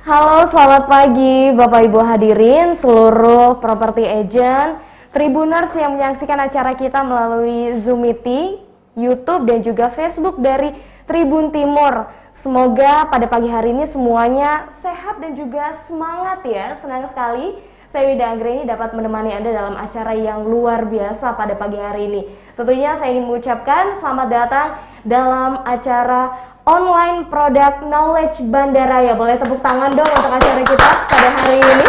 Halo, selamat pagi Bapak Ibu hadirin, seluruh property agent, Tribuners yang menyaksikan acara kita melalui Zoom Meeting, YouTube dan juga Facebook dari Tribun Timur. Semoga pada pagi hari ini semuanya sehat dan juga semangat ya. Senang sekali saya Wida Anggreni dapat menemani Anda dalam acara yang luar biasa pada pagi hari ini. Tentunya saya ingin mengucapkan selamat datang dalam acara Online Product Knowledge Bandaraya. Boleh tepuk tangan dong untuk acara kita pada hari ini.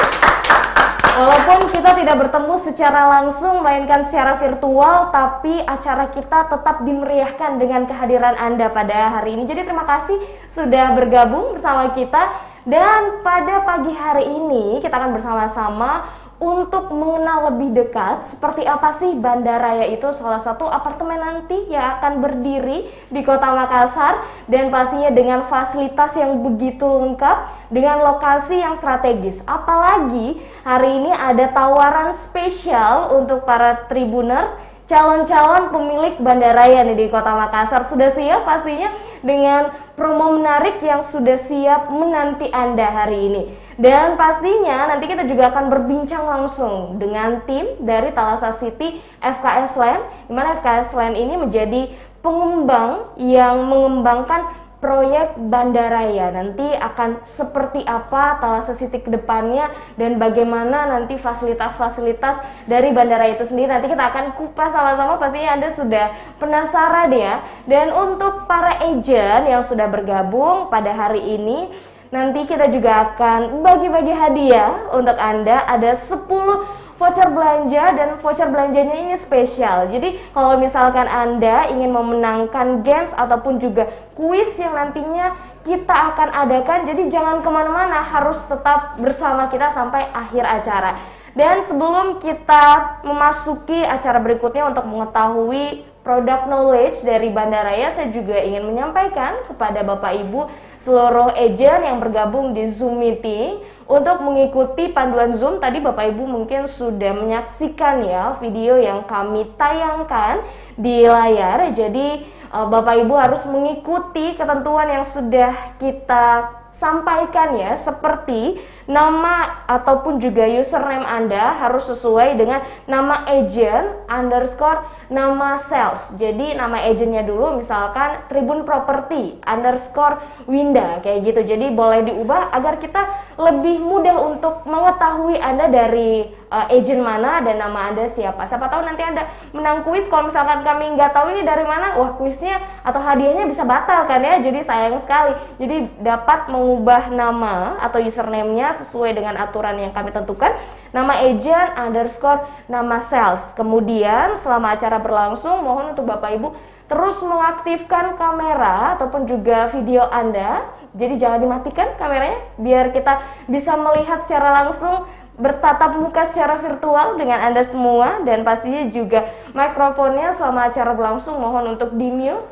Walaupun kita tidak bertemu secara langsung, melainkan secara virtual, tapi acara kita tetap dimeriahkan dengan kehadiran Anda pada hari ini. Jadi terima kasih sudah bergabung bersama kita. Dan pada pagi hari ini kita akan bersama-sama untuk mengenal lebih dekat seperti apa sih Bandaraya itu, salah satu apartemen nanti yang akan berdiri di Kota Makassar dan pastinya dengan fasilitas yang begitu lengkap dengan lokasi yang strategis. Apalagi hari ini ada tawaran spesial untuk para Tribuners, calon-calon pemilik Bandaraya nih di Kota Makassar. Sudah siap pastinya dengan promo menarik yang sudah siap menanti Anda hari ini. Dan pastinya nanti kita juga akan berbincang langsung dengan tim dari Thalassa City FKS Land, di mana FKS Land ini menjadi pengembang yang mengembangkan proyek Bandaraya. Nanti akan seperti apa Thalassa City ke depannya dan bagaimana nanti fasilitas-fasilitas dari Bandaraya itu sendiri. Nanti kita akan kupas sama-sama, pastinya Anda sudah penasaran ya. Dan untuk para agent yang sudah bergabung pada hari ini, nanti kita juga akan bagi-bagi hadiah untuk Anda. Ada 10 voucher belanja dan voucher belanjanya ini spesial. Jadi kalau misalkan Anda ingin memenangkan games ataupun juga kuis yang nantinya kita akan adakan, jadi jangan kemana-mana, harus tetap bersama kita sampai akhir acara. Dan sebelum kita memasuki acara berikutnya untuk mengetahui product knowledge dari Bandaraya, saya juga ingin menyampaikan kepada Bapak Ibu seluruh agent yang bergabung di Zoom Meeting untuk mengikuti panduan Zoom. Tadi Bapak Ibu mungkin sudah menyaksikan ya video yang kami tayangkan di layar. Jadi Bapak Ibu harus mengikuti ketentuan yang sudah kita sampaikan ya, seperti nama ataupun juga username Anda harus sesuai dengan nama agent underscore nama sales. Jadi nama agentnya dulu misalkan Tribun Property underscore Winda kayak gitu. Jadi boleh diubah agar kita lebih mudah untuk mengetahui Anda dari agent mana dan nama Anda siapa. Siapa tahu nanti Anda menang kuis, kalau misalkan kami nggak tahu ini dari mana, wah kuisnya atau hadiahnya bisa batal kan ya. Jadi sayang sekali. Jadi dapat mengubah nama atau username-nya sesuai dengan aturan yang kami tentukan. Nama agent underscore nama sales. Kemudian selama acara berlangsung, mohon untuk Bapak Ibu terus mengaktifkan kamera ataupun juga video Anda. Jadi jangan dimatikan kameranya biar kita bisa melihat secara langsung, bertatap muka secara virtual dengan Anda semua. Dan pastinya juga mikrofonnya selama acara berlangsung mohon untuk di-mute,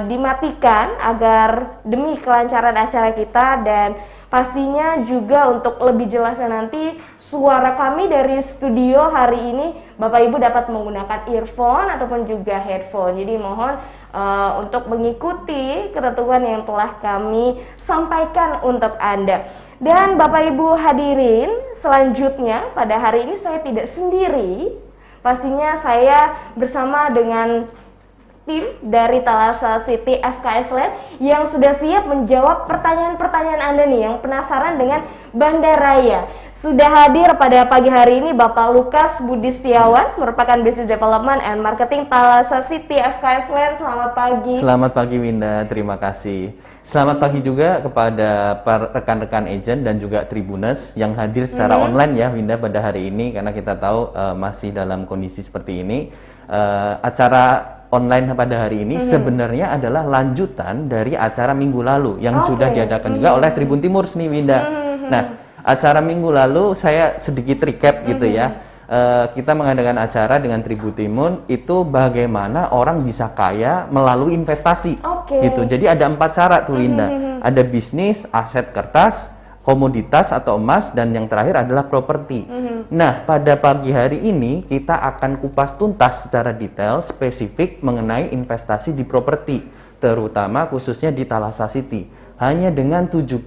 dimatikan agar demi kelancaran acara kita. Dan pastinya juga untuk lebih jelasnya nanti suara kami dari studio hari ini Bapak Ibu dapat menggunakan earphone ataupun juga headphone. Jadi mohon untuk mengikuti ketentuan yang telah kami sampaikan untuk Anda. Dan Bapak Ibu hadirin, selanjutnya pada hari ini saya tidak sendiri. Pastinya saya bersama dengan tim dari Thalassa City FKS Land yang sudah siap menjawab pertanyaan-pertanyaan Anda nih yang penasaran dengan Bandaraya. Sudah hadir pada pagi hari ini Bapak Lukas Budi Setiawan, merupakan Business Development and Marketing Thalassa City FKS Land. Selamat pagi. Selamat pagi Winda, terima kasih. Selamat pagi juga kepada rekan-rekan agent dan juga Tribuners yang hadir secara online ya Winda pada hari ini, karena kita tahu masih dalam kondisi seperti ini. Acara online pada hari ini sebenarnya adalah lanjutan dari acara minggu lalu yang sudah diadakan juga oleh Tribun Timur nih Winda. Nah, acara minggu lalu saya sedikit recap gitu ya. Kita mengadakan acara dengan Tribun Timur itu bagaimana orang bisa kaya melalui investasi gitu. Jadi ada 4 cara tuh Winda. Ada bisnis, aset kertas, komoditas atau emas, dan yang terakhir adalah properti. Nah, pada pagi hari ini kita akan kupas tuntas secara detail spesifik mengenai investasi di properti, terutama khususnya di Thalassa City. hanya dengan 70.000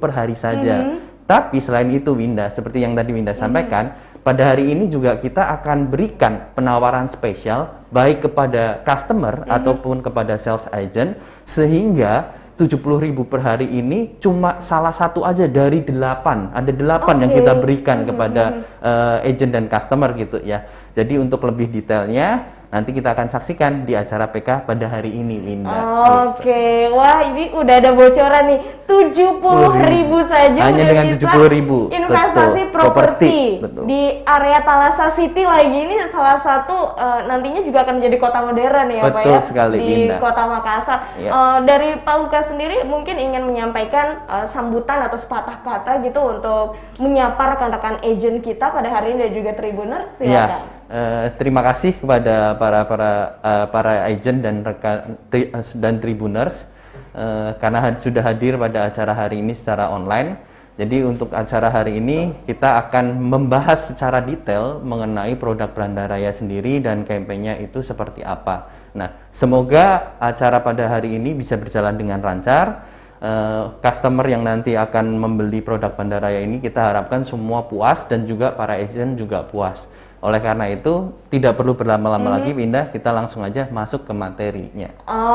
per hari saja. Tapi selain itu Winda, seperti yang tadi Winda sampaikan, pada hari ini juga kita akan berikan penawaran spesial baik kepada customer ataupun kepada sales agent, sehingga 70.000 per hari ini cuma salah satu aja dari 8. Ada 8 yang kita berikan kepada agent dan customer gitu ya. Jadi untuk lebih detailnya nanti kita akan saksikan di acara PK pada hari ini, Winda. Oke, wah ini udah ada bocoran nih, 70.000 saja hanya udah dengan bisa 70.000 investasi properti di area Thalassa City lagi. Ini salah satu nantinya juga akan menjadi kota modern ya Pak ya, sekali, di Winda. Kota Makassar. Dari Pak Lukas sendiri mungkin ingin menyampaikan sambutan atau sepatah kata gitu untuk menyapa rekan-rekan agent kita pada hari ini dan juga Tribuners, silakan. Terima kasih kepada para agent dan rekan dan Tribuners karena sudah hadir pada acara hari ini secara online. Jadi untuk acara hari ini kita akan membahas secara detail mengenai produk Bandaraya sendiri dan kampanyenya itu seperti apa. Nah, semoga acara pada hari ini bisa berjalan dengan lancar. Customer yang nanti akan membeli produk Bandaraya ini kita harapkan semua puas dan juga para agent juga puas. Oleh karena itu, tidak perlu berlama-lama lagi, Winda, kita langsung aja masuk ke materinya.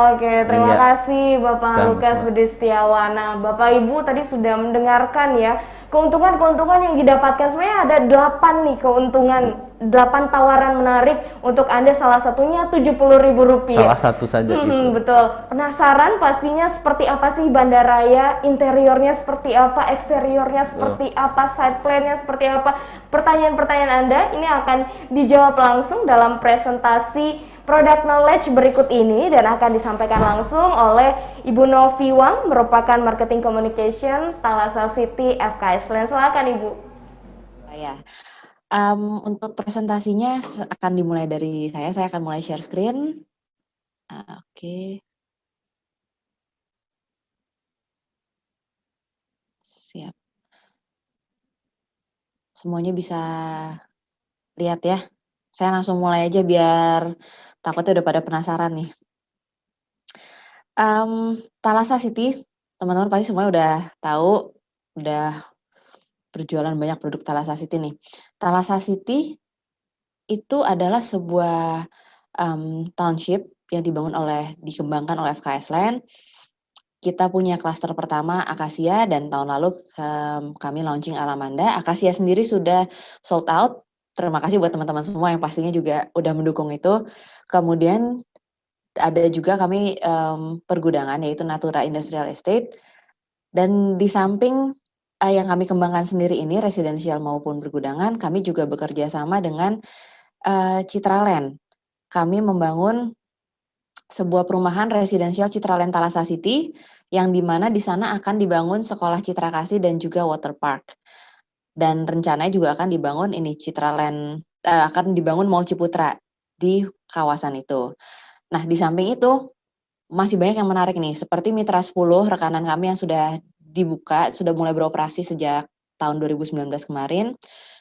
Oke, terima kasih Bapak Lukas Budi Setiawan. Nah, Bapak Ibu tadi sudah mendengarkan ya, keuntungan-keuntungan yang didapatkan. Sebenarnya ada 8 nih keuntungan, 8 tawaran menarik untuk Anda, salah satunya Rp70.000. Salah satu saja itu. Betul. Penasaran pastinya seperti apa sih Bandaraya, interiornya seperti apa, eksteriornya seperti apa, side plan-nya seperti apa. Pertanyaan-pertanyaan Anda ini akan dijawab langsung dalam presentasi product knowledge berikut ini dan akan disampaikan langsung oleh Ibu Novi Wang, merupakan Marketing Communication Thalassa City FKS Land. Silakan Ibu. Ya, untuk presentasinya akan dimulai dari saya akan mulai share screen. Oke. Siap. Semuanya bisa lihat ya. Saya langsung mulai aja biar takutnya udah pada penasaran nih. Thalassa City, teman-teman pasti semuanya udah tahu, udah berjualan banyak produk Thalassa City nih. Thalassa City itu adalah sebuah township yang dikembangkan oleh FKS Land. Kita punya klaster pertama Akasia dan tahun lalu kami launching Alamanda. Akasia sendiri sudah sold out. Terima kasih buat teman-teman semua yang pastinya juga udah mendukung itu. Kemudian ada juga kami pergudangan yaitu Natura Industrial Estate. Dan di samping yang kami kembangkan sendiri ini residensial maupun pergudangan, kami juga bekerja sama dengan Citraland. Kami membangun sebuah perumahan residensial Citraland Thalassa City yang dimana di sana akan dibangun sekolah Citra Kasih dan juga water park. Dan rencananya juga akan dibangun akan dibangun Mall Ciputra di kawasan itu. Nah, di samping itu masih banyak yang menarik nih, seperti Mitra 10 rekanan kami yang sudah dibuka, sudah mulai beroperasi sejak tahun 2019 kemarin.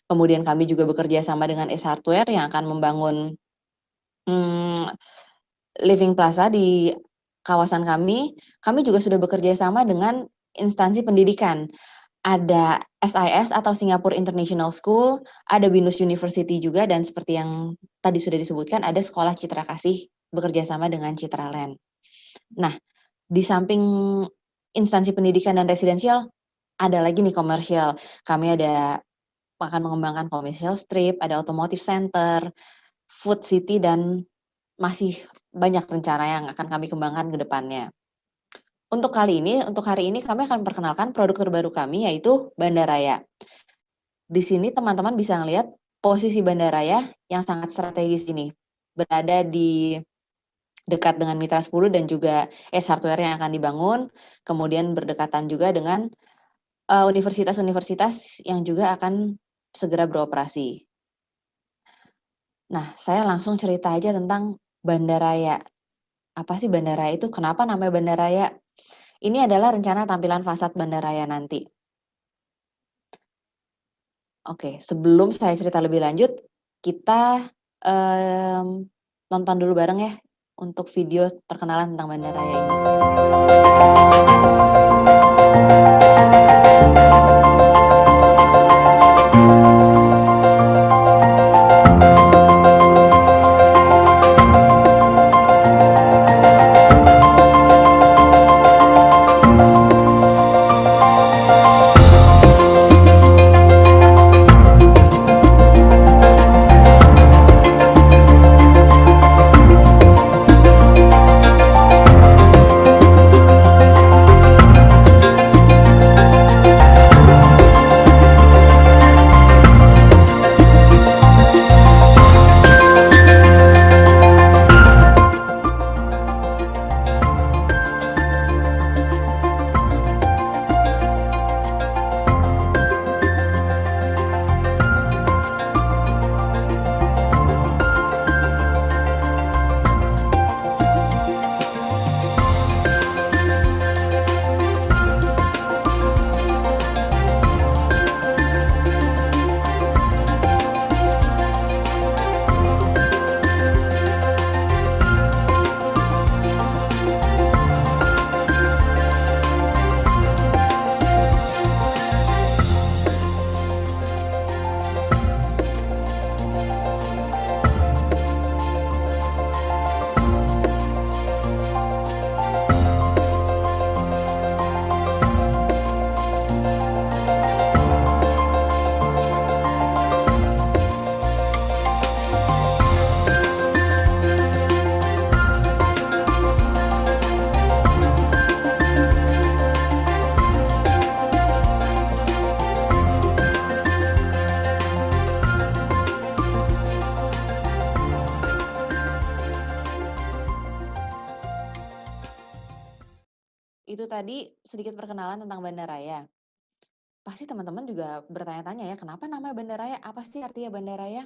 Kemudian kami juga bekerja sama dengan S Hardware yang akan membangun Living Plaza di kawasan kami. Kami juga sudah bekerja sama dengan instansi pendidikan. Ada SIS atau Singapore International School, ada Binus University juga, dan seperti yang tadi sudah disebutkan, ada Sekolah Citra Kasih bekerja sama dengan Citraland. Nah, di samping instansi pendidikan dan residensial, ada lagi nih komersial. Kami akan mengembangkan commercial strip, ada automotive center, food city, dan masih banyak rencana yang akan kami kembangkan ke depannya. Untuk hari ini kami akan memperkenalkan produk terbaru kami yaitu Bandaraya. Di sini teman-teman bisa melihat posisi Bandaraya yang sangat strategis ini. Berada di dekat dengan Mitra 10 dan juga S Hardware yang akan dibangun, kemudian berdekatan juga dengan universitas-universitas yang juga akan segera beroperasi. Nah, saya langsung cerita aja tentang Bandaraya. Apa sih Bandaraya itu? Kenapa namanya Bandaraya? Ini adalah rencana tampilan fasad Bandaraya nanti. Oke, sebelum saya cerita lebih lanjut, kita nonton dulu bareng ya untuk video perkenalan tentang Bandaraya ini. tadi sedikit perkenalan tentang Bandaraya. Pasti teman-teman juga bertanya-tanya ya, kenapa namanya Bandaraya? Apa sih artinya Bandaraya?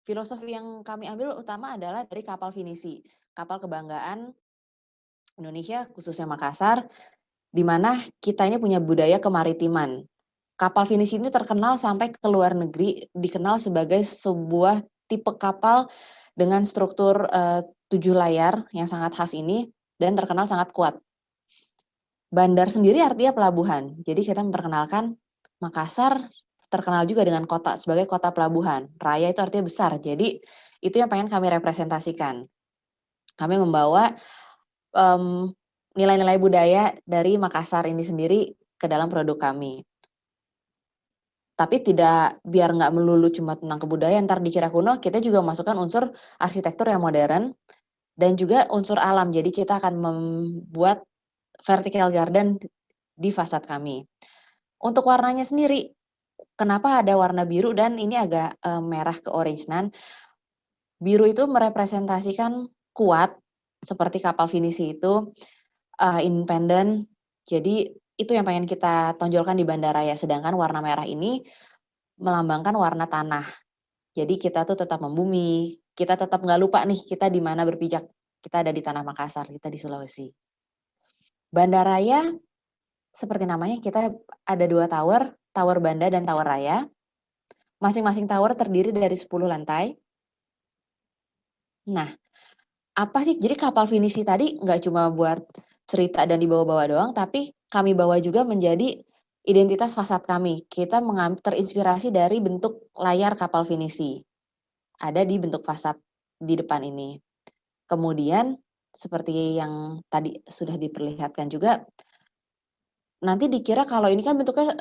Filosofi yang kami ambil utama adalah dari kapal finisi, kapal kebanggaan Indonesia, khususnya Makassar, di mana kita ini punya budaya kemaritiman. Kapal finisi ini terkenal sampai ke luar negeri, dikenal sebagai sebuah tipe kapal dengan struktur 7 layar yang sangat khas ini dan terkenal sangat kuat. Bandar sendiri artinya pelabuhan. Jadi kita memperkenalkan Makassar terkenal juga dengan kota sebagai kota pelabuhan. Raya itu artinya besar. Jadi itu yang pengen kami representasikan. Kami membawa nilai-nilai budaya dari Makassar ini sendiri ke dalam produk kami. Tapi tidak biar nggak melulu cuma tentang kebudayaan, ntar dikira kuno, kita juga masukkan unsur arsitektur yang modern dan juga unsur alam. Jadi kita akan membuat vertical garden di fasad kami. Untuk warnanya sendiri, kenapa ada warna biru dan ini agak merah ke orange-nan? Biru itu merepresentasikan kuat, seperti kapal finisi itu, independen. Jadi itu yang pengen kita tonjolkan di Bandaraya. Sedangkan warna merah ini melambangkan warna tanah. Jadi kita tuh tetap membumi, kita tetap nggak lupa nih kita di mana berpijak. Kita ada di tanah Makassar, kita di Sulawesi. Bandaraya seperti namanya, kita ada 2 tower, Tower Banda dan Tower Raya. Masing-masing tower terdiri dari 10 lantai. Nah, apa sih, jadi kapal finisi tadi nggak cuma buat cerita dan dibawa-bawa doang, tapi kami bawa juga menjadi identitas fasad kami. Kita terinspirasi dari bentuk layar kapal finisi. Ada di bentuk fasad di depan ini. Kemudian, seperti yang tadi sudah diperlihatkan juga, nanti dikira kalau ini kan bentuknya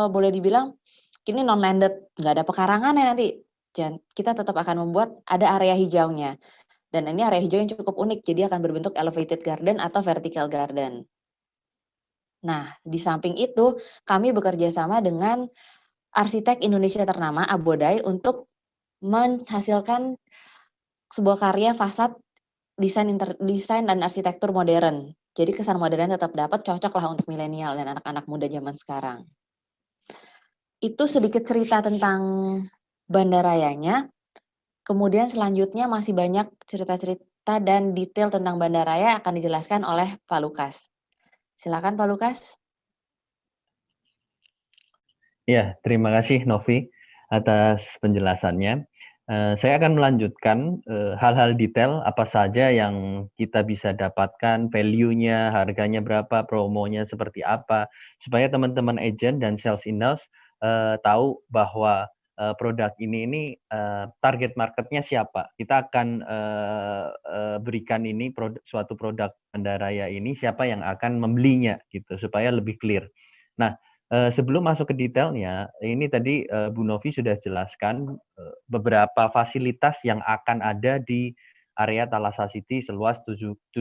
boleh dibilang ini non-landed, nggak ada pekarangan ya nanti. Kita tetap akan membuat ada area hijaunya. Dan ini area hijau yang cukup unik, jadi akan berbentuk elevated garden atau vertical garden. Nah, di samping itu kami bekerja sama dengan arsitek Indonesia ternama, Abodai, untuk menghasilkan sebuah karya fasad desain dan arsitektur modern. Jadi kesan modern tetap dapat, cocok lah untuk milenial dan anak-anak muda zaman sekarang. Itu sedikit cerita tentang Bandarayanya. Kemudian selanjutnya masih banyak cerita-cerita dan detail tentang Bandaraya akan dijelaskan oleh Pak Lukas. Silakan Pak Lukas. Ya, terima kasih Novi atas penjelasannya. Saya akan melanjutkan hal-hal detail apa saja yang kita bisa dapatkan, value-nya, harganya berapa, promonya seperti apa, supaya teman-teman agent dan sales in-house tahu bahwa produk ini target marketnya siapa. Kita akan berikan ini suatu produk Bandaraya ini siapa yang akan membelinya gitu supaya lebih clear. Nah, sebelum masuk ke detailnya, ini tadi Bu Novi sudah jelaskan beberapa fasilitas yang akan ada di area Thalassa City seluas 700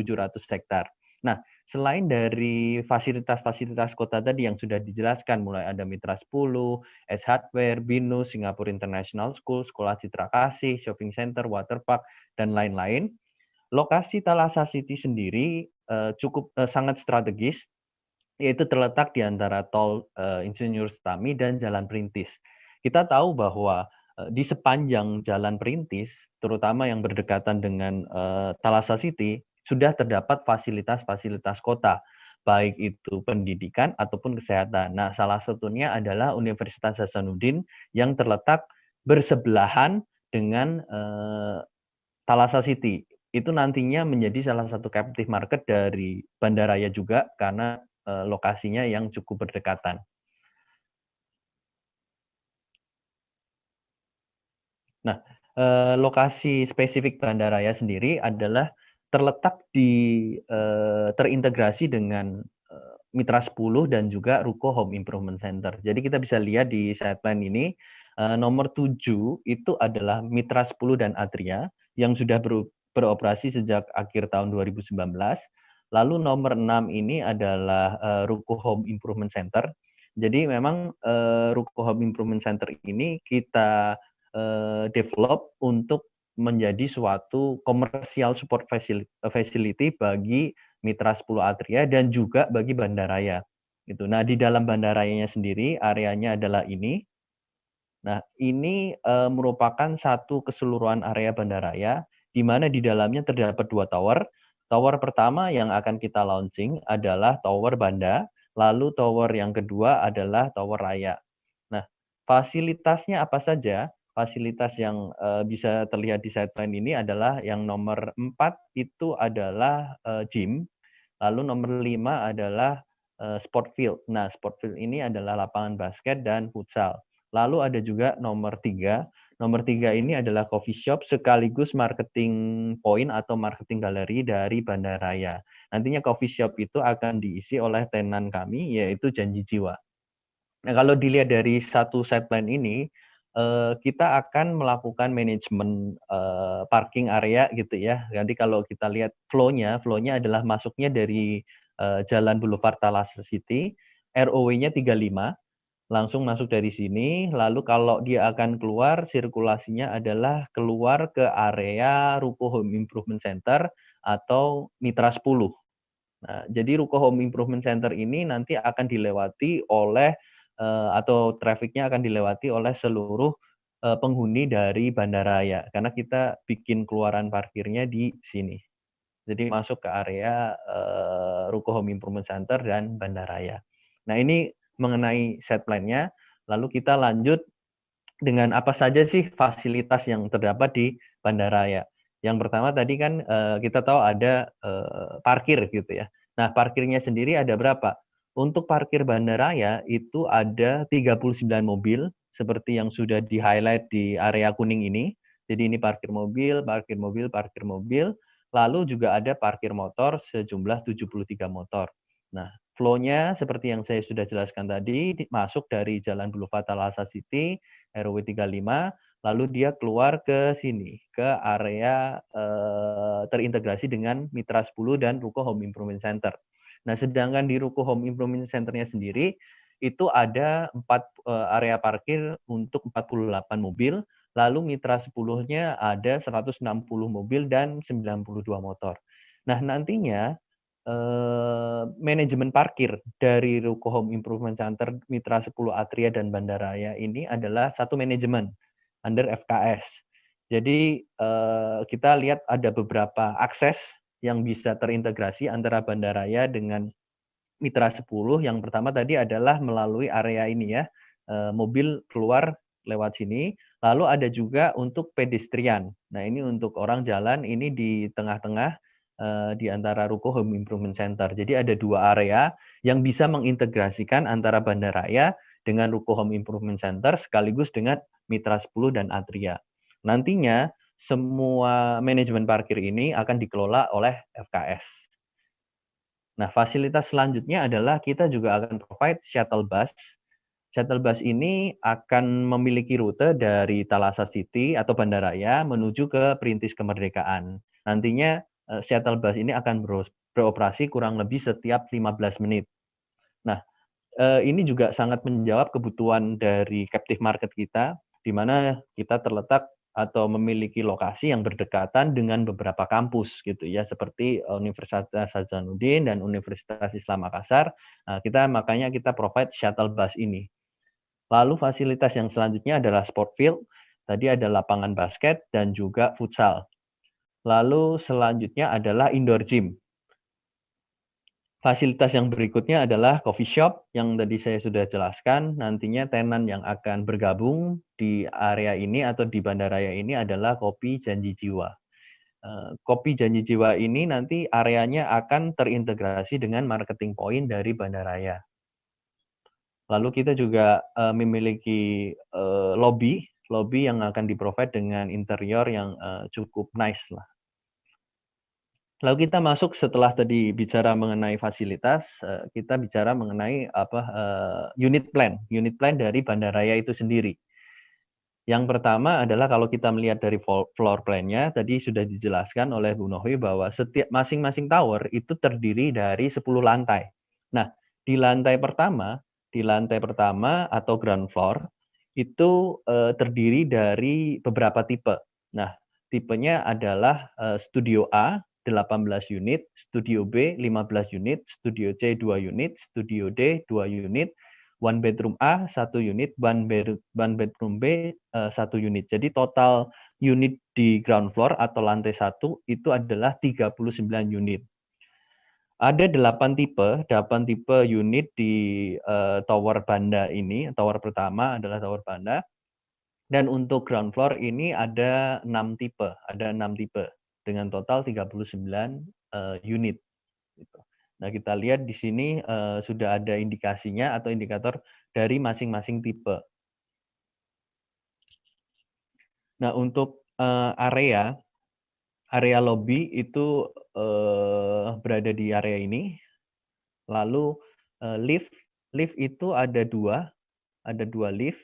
hektar. Nah, selain dari fasilitas-fasilitas kota tadi yang sudah dijelaskan, mulai ada Mitra 10, S Hardware, Binus, Singapore International School, Sekolah Citra Kasih, Shopping Center, Waterpark, dan lain-lain, lokasi Thalassa City sendiri cukup sangat strategis, yaitu terletak di antara tol Insinyur Sutami dan Jalan Perintis. Kita tahu bahwa di sepanjang Jalan Perintis, terutama yang berdekatan dengan Thalassa City, sudah terdapat fasilitas-fasilitas kota, baik itu pendidikan ataupun kesehatan. Nah, salah satunya adalah Universitas Hasanuddin yang terletak bersebelahan dengan Thalassa City. Itu nantinya menjadi salah satu captive market dari Bandaraya juga karena lokasinya yang cukup berdekatan. Nah, lokasi spesifik Bandaraya sendiri adalah terletak terintegrasi dengan Mitra 10 dan juga Ruko Home Improvement Center. Jadi kita bisa lihat di side plan ini, nomor 7 itu adalah Mitra 10 dan Atria yang sudah beroperasi sejak akhir tahun 2019. Lalu nomor 6 ini adalah Ruko Home Improvement Center. Jadi memang Ruko Home Improvement Center ini kita develop untuk menjadi suatu commercial support facility bagi Mitra 10 Atria, dan juga bagi bandaraya. Gitu. Nah, di dalam bandarayanya sendiri, areanya adalah ini. Nah, ini merupakan satu keseluruhan area bandaraya, di mana di dalamnya terdapat 2 tower. Tower pertama yang akan kita launching adalah Tower Banda, lalu tower yang kedua adalah Tower Raya. Nah, fasilitasnya apa saja? Fasilitas yang bisa terlihat di sideline ini adalah yang nomor 4 itu adalah gym, lalu nomor 5 adalah sport field. Nah, sport field ini adalah lapangan basket dan futsal. Lalu ada juga nomor 3. Nomor 3 ini adalah coffee shop sekaligus marketing point atau marketing galeri dari Bandaraya. Nantinya coffee shop itu akan diisi oleh tenan kami, yaitu Janji Jiwa. Nah, kalau dilihat dari satu sideline ini, kita akan melakukan manajemen parking area gitu ya. Nanti kalau kita lihat flow-nya adalah masuknya dari Jalan Boulevard Thalassa City, ROW-nya 35, langsung masuk dari sini, lalu kalau dia akan keluar, sirkulasinya adalah keluar ke area Ruko Home Improvement Center atau Mitra 10. Nah, jadi Ruko Home Improvement Center ini nanti akan dilewati oleh atau trafficnya akan dilewati oleh seluruh penghuni dari bandaraya, karena kita bikin keluaran parkirnya di sini. Jadi masuk ke area Ruko Home Improvement Center dan bandaraya. Nah, ini mengenai set plan-nya, lalu kita lanjut dengan apa saja sih fasilitas yang terdapat di bandaraya. Yang pertama tadi kan kita tahu ada parkir gitu ya. Nah, parkirnya sendiri ada berapa? Untuk parkir bandaraya itu ada 39 mobil seperti yang sudah di-highlight di area kuning ini. Jadi ini parkir mobil, parkir mobil, parkir mobil. Lalu juga ada parkir motor sejumlah 73 motor. Nah, flow-nya seperti yang saya sudah jelaskan tadi, masuk dari Jalan Boulevard Thalassa City, RW 35, lalu dia keluar ke sini, ke area terintegrasi dengan Mitra 10 dan Ruko Home Improvement Center. Nah, sedangkan di Ruko Home Improvement Center-nya sendiri, itu ada 4 area parkir untuk 48 mobil, lalu Mitra 10-nya ada 160 mobil dan 92 motor. Nah, nantinya manajemen parkir dari Ruko Home Improvement Center, Mitra 10 Atria dan Bandaraya ini adalah satu manajemen under FKS. Jadi kita lihat ada beberapa akses yang bisa terintegrasi antara Bandaraya dengan Mitra 10. Yang pertama tadi adalah melalui area ini ya, mobil keluar lewat sini. Lalu ada juga untuk pedestrian. Nah, ini untuk orang jalan, ini di tengah-tengah di antara Ruko Home Improvement Center. Jadi ada 2 area yang bisa mengintegrasikan antara Bandaraya dengan Ruko Home Improvement Center sekaligus dengan Mitra 10 dan Atria. Nantinya semua manajemen parkir ini akan dikelola oleh FKS. Nah, fasilitas selanjutnya adalah kita juga akan provide shuttle bus. Shuttle bus ini akan memiliki rute dari Thalassa City atau Bandaraya menuju ke Perintis Kemerdekaan. Nantinya shuttle bus ini akan beroperasi kurang lebih setiap 15 menit. Nah, ini juga sangat menjawab kebutuhan dari captive market kita, di mana kita terletak atau memiliki lokasi yang berdekatan dengan beberapa kampus gitu ya, seperti Universitas Hasanuddin dan Universitas Islam Makassar. Makanya kita provide shuttle bus ini. Lalu fasilitas yang selanjutnya adalah sport field. Tadi ada lapangan basket dan juga futsal. Lalu selanjutnya adalah indoor gym. Fasilitas yang berikutnya adalah coffee shop yang tadi saya sudah jelaskan. Nantinya tenan yang akan bergabung di area ini atau di Bandaraya ini adalah Kopi Janji Jiwa. Kopi Janji Jiwa ini nanti areanya akan terintegrasi dengan marketing point dari Bandaraya. Lalu kita juga memiliki lobby yang akan di-provide dengan interior yang cukup nice lah. Lalu kita masuk setelah tadi bicara mengenai fasilitas, kita bicara mengenai unit plan dari Bandaraya itu sendiri. Yang pertama adalah kalau kita melihat dari floor plan-nya, tadi sudah dijelaskan oleh Bu Nohwi bahwa setiap masing-masing tower itu terdiri dari 10 lantai. Nah, di lantai pertama atau ground floor itu terdiri dari beberapa tipe. Nah, tipenya adalah Studio A, 18 unit, Studio B 15 unit, Studio C 2 unit, Studio D 2 unit, one bedroom A 1 unit, one bedroom B 1 unit. Jadi total unit di ground floor atau lantai 1 itu adalah 39 unit. Ada 8 tipe unit di tower Banda ini. Tower pertama adalah tower Banda. Dan untuk ground floor ini ada 6 tipe, dengan total 39 unit. Gitu. Nah, kita lihat di sini sudah ada indikasinya atau indikator dari masing-masing tipe. Nah, untuk area lobby itu berada di area ini. Lalu lift itu ada dua lift,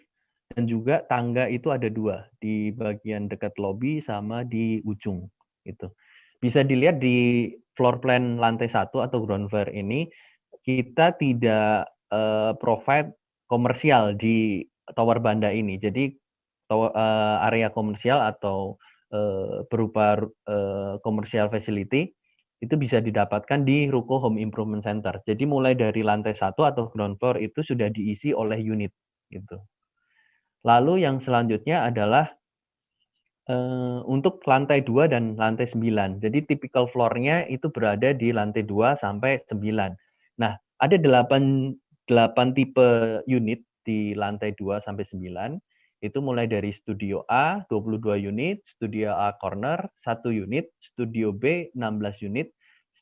dan juga tangga itu ada 2 di bagian dekat lobby sama di ujung itu. Bisa dilihat di floor plan lantai 1 atau ground floor ini, kita tidak provide komersial di tower Banda ini. Jadi area komersial atau berupa komersial facility itu bisa didapatkan di Ruko Home Improvement Center. Jadi mulai dari lantai 1 atau ground floor itu sudah diisi oleh unit gitu. Lalu yang selanjutnya adalah untuk lantai 2 dan lantai 9. Jadi typical floor-nya itu berada di lantai 2 sampai 9. Nah, ada 8 tipe unit di lantai 2 sampai 9. Itu mulai dari Studio A 22 unit, Studio A Corner 1 unit, Studio B 16 unit,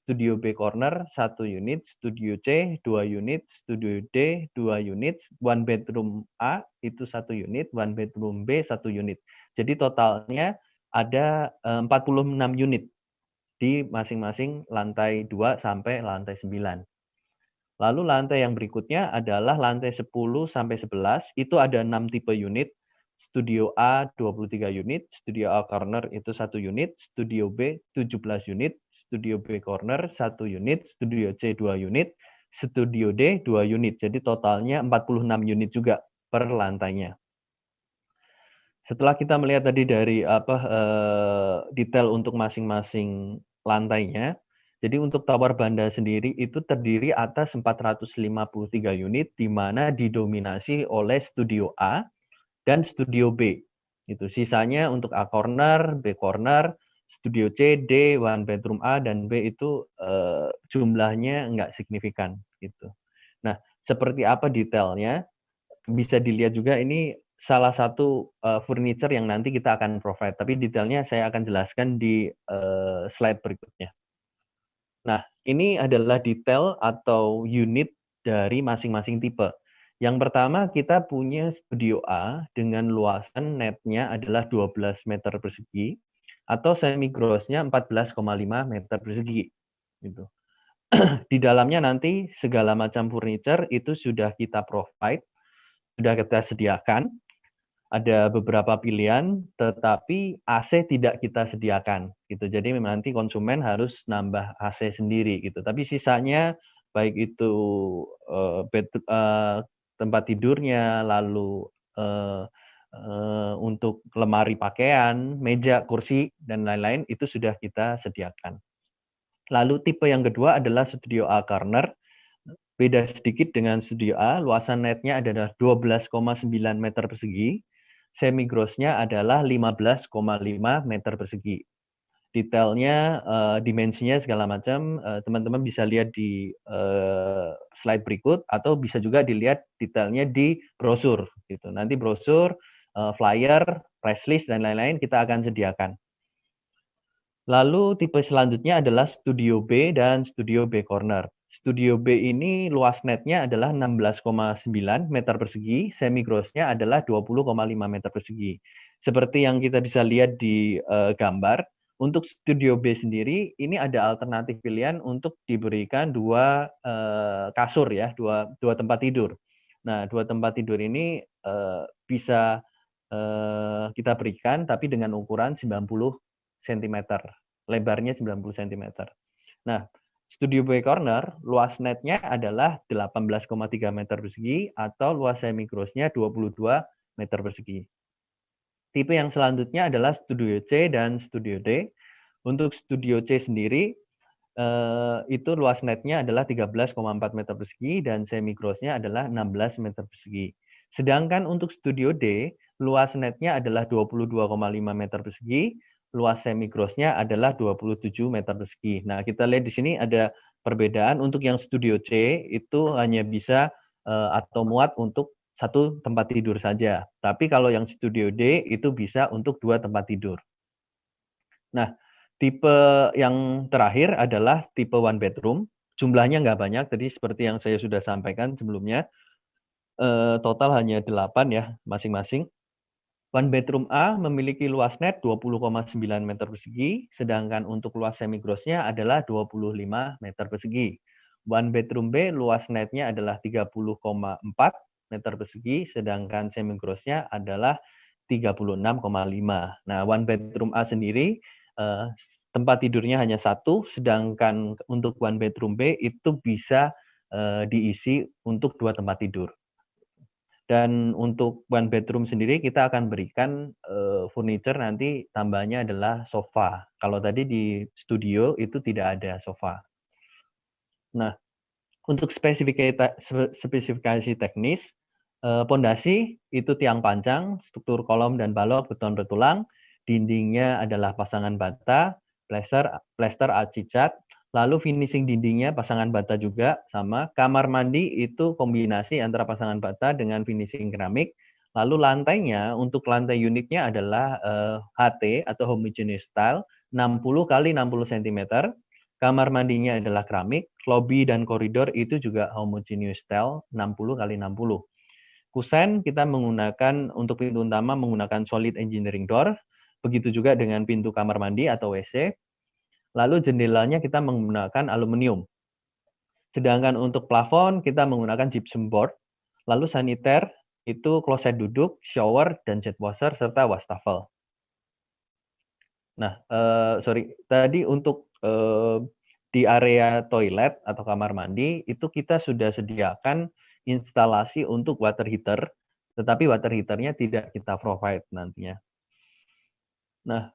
Studio B Corner 1 unit, Studio C 2 unit, Studio D 2 unit, one bedroom A itu 1 unit, one bedroom B 1 unit. Jadi totalnya ada 46 unit di masing-masing lantai 2 sampai lantai 9. Lalu lantai yang berikutnya adalah lantai 10 sampai 11, itu ada 6 tipe unit. Studio A 23 unit, Studio A Corner itu 1 unit, Studio B 17 unit, Studio B Corner 1 unit, Studio C 2 unit, Studio D 2 unit. Jadi totalnya 46 unit juga per lantainya. Setelah kita melihat tadi dari detail untuk masing-masing lantainya, jadi untuk Tower Banda sendiri itu terdiri atas 453 unit, di mana didominasi oleh Studio A dan Studio B. Itu sisanya untuk A Corner, B Corner, Studio C, D, one bedroom A dan B itu jumlahnya nggak signifikan gitu. Nah, seperti apa detailnya? Bisa dilihat juga ini salah satu furniture yang nanti kita akan provide, tapi detailnya saya akan jelaskan di slide berikutnya. Nah, ini adalah detail atau unit dari masing-masing tipe. Yang pertama kita punya Studio A dengan luasan netnya adalah 12 meter persegi atau semi grossnya 14,5 meter persegi. Gitu. Di dalamnya nanti segala macam furniture itu sudah kita provide, sudah kita sediakan. Ada beberapa pilihan, tetapi AC tidak kita sediakan, gitu. Jadi memang nanti konsumen harus nambah AC sendiri, gitu. Tapi sisanya baik itu tempat tidurnya, lalu untuk lemari pakaian, meja, kursi dan lain-lain itu sudah kita sediakan. Lalu tipe yang kedua adalah Studio A Corner. Beda sedikit dengan Studio A, luasan netnya adalah 12,9 meter persegi. Semi grossnya adalah 15,5 meter persegi. Detailnya, dimensinya segala macam, teman-teman bisa lihat di slide berikut atau bisa juga dilihat detailnya di brosur. Gitu. Nanti brosur, flyer, price list dan lain-lain kita akan sediakan. Lalu tipe selanjutnya adalah Studio B dan Studio B Corner. Studio B ini luas netnya adalah 16,9 meter persegi, semi grossnya adalah 20,5 meter persegi. Seperti yang kita bisa lihat di gambar, untuk Studio B sendiri ini ada alternatif pilihan untuk diberikan 2 kasur ya, dua tempat tidur. Nah, 2 tempat tidur ini bisa kita berikan tapi dengan ukuran 90 cm, lebarnya 90 cm. Nah, Studio B Corner, luas netnya adalah 18,3 meter persegi atau luas semi grossnya 22 meter persegi. Tipe yang selanjutnya adalah Studio C dan Studio D. Untuk Studio C sendiri, itu luas netnya adalah 13,4 meter persegi dan semi grossnya adalah 16 meter persegi. Sedangkan untuk Studio D, luas netnya adalah 22,5 meter persegi, luas semi grossnya adalah 27 meter persegi. Nah, kita lihat di sini ada perbedaan. Untuk yang Studio C itu hanya bisa atau muat untuk satu tempat tidur saja. Tapi kalau yang Studio D itu bisa untuk 2 tempat tidur. Nah, tipe yang terakhir adalah tipe one bedroom. Jumlahnya nggak banyak, tadi seperti yang saya sudah sampaikan sebelumnya, total hanya 8 ya masing-masing. One bedroom A memiliki luas net 20,9 meter persegi, sedangkan untuk luas semi grossnya adalah 25 meter persegi. One bedroom B luas netnya adalah 30,4 meter persegi, sedangkan semi grossnya adalah 36,5. Nah, one bedroom A sendiri tempat tidurnya hanya satu, sedangkan untuk one bedroom B itu bisa diisi untuk 2 tempat tidur. Dan untuk one bedroom sendiri kita akan berikan furniture nanti tambahnya adalah sofa. Kalau tadi di studio itu tidak ada sofa. Nah, untuk spesifikasi teknis, pondasi itu tiang panjang, struktur kolom dan balok beton bertulang, dindingnya adalah pasangan bata, plester archi cat, lalu finishing dindingnya pasangan bata juga sama. Kamar mandi itu kombinasi antara pasangan bata dengan finishing keramik. Lalu lantainya untuk lantai unitnya adalah HT atau homogeneous style 60 kali 60 cm. Kamar mandinya adalah keramik, lobby dan koridor itu juga homogeneous style 60 kali 60. Kusen kita menggunakan untuk pintu utama menggunakan solid engineering door, begitu juga dengan pintu kamar mandi atau WC. Lalu jendelanya kita menggunakan aluminium. Sedangkan untuk plafon kita menggunakan gypsum board. Lalu saniter itu kloset duduk, shower, dan jet washer serta wastafel. Nah, tadi untuk di area toilet atau kamar mandi itu kita sudah sediakan instalasi untuk water heater, tetapi water heaternya tidak kita provide nantinya. Nah,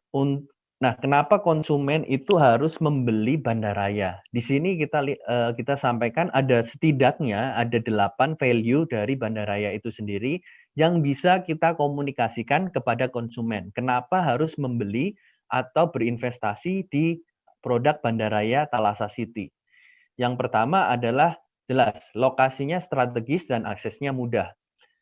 kenapa konsumen itu harus membeli bandaraya? Di sini kita sampaikan ada setidaknya ada 8 value dari bandaraya itu sendiri yang bisa kita komunikasikan kepada konsumen. Kenapa harus membeli atau berinvestasi di produk bandaraya Thalassa City? Yang pertama adalah jelas, lokasinya strategis dan aksesnya mudah.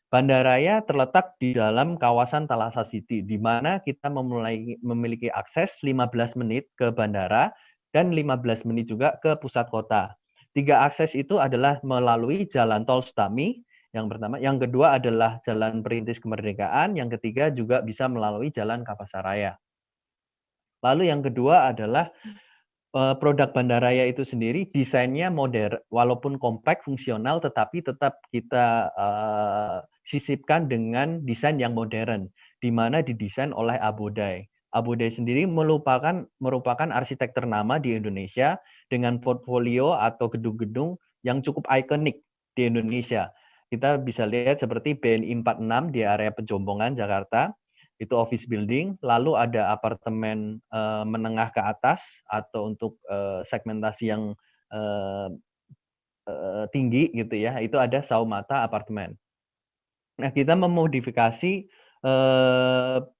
Bandaraya terletak di dalam kawasan Thalassa City, di mana kita memiliki akses 15 menit ke bandara dan 15 menit juga ke pusat kota. 3 akses itu adalah melalui jalan tol Stami, yang pertama. Yang kedua adalah jalan Perintis Kemerdekaan, yang ketiga juga bisa melalui jalan Kapasaraya. Lalu yang kedua adalah produk bandaraya itu sendiri desainnya modern, walaupun kompak, fungsional, tetapi tetap kita sisipkan dengan desain yang modern, di mana didesain oleh Abodai. Abodai sendiri merupakan arsitek ternama di Indonesia dengan portfolio atau gedung-gedung yang cukup ikonik di Indonesia. Kita bisa lihat seperti BNI 46 di area Pejombongan, Jakarta, itu office building, lalu ada apartemen menengah ke atas atau untuk segmentasi yang tinggi gitu ya, itu ada Saumata apartemen. Nah, kita memodifikasi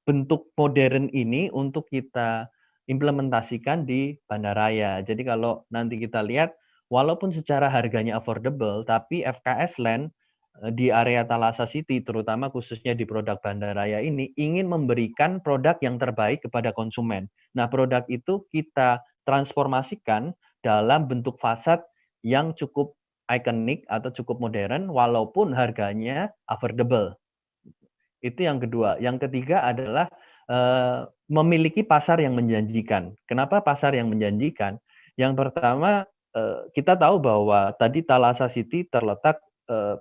bentuk modern ini untuk kita implementasikan di bandaraya. Jadi kalau nanti kita lihat, walaupun secara harganya affordable, tapi FKS Land di area Thalassa City, terutama khususnya di produk bandaraya ini, ingin memberikan produk yang terbaik kepada konsumen. Nah, produk itu kita transformasikan dalam bentuk fasad yang cukup ikonik atau cukup modern, walaupun harganya affordable. Itu yang kedua. Yang ketiga adalah memiliki pasar yang menjanjikan. Kenapa pasar yang menjanjikan? Yang pertama, kita tahu bahwa tadi Thalassa City terletak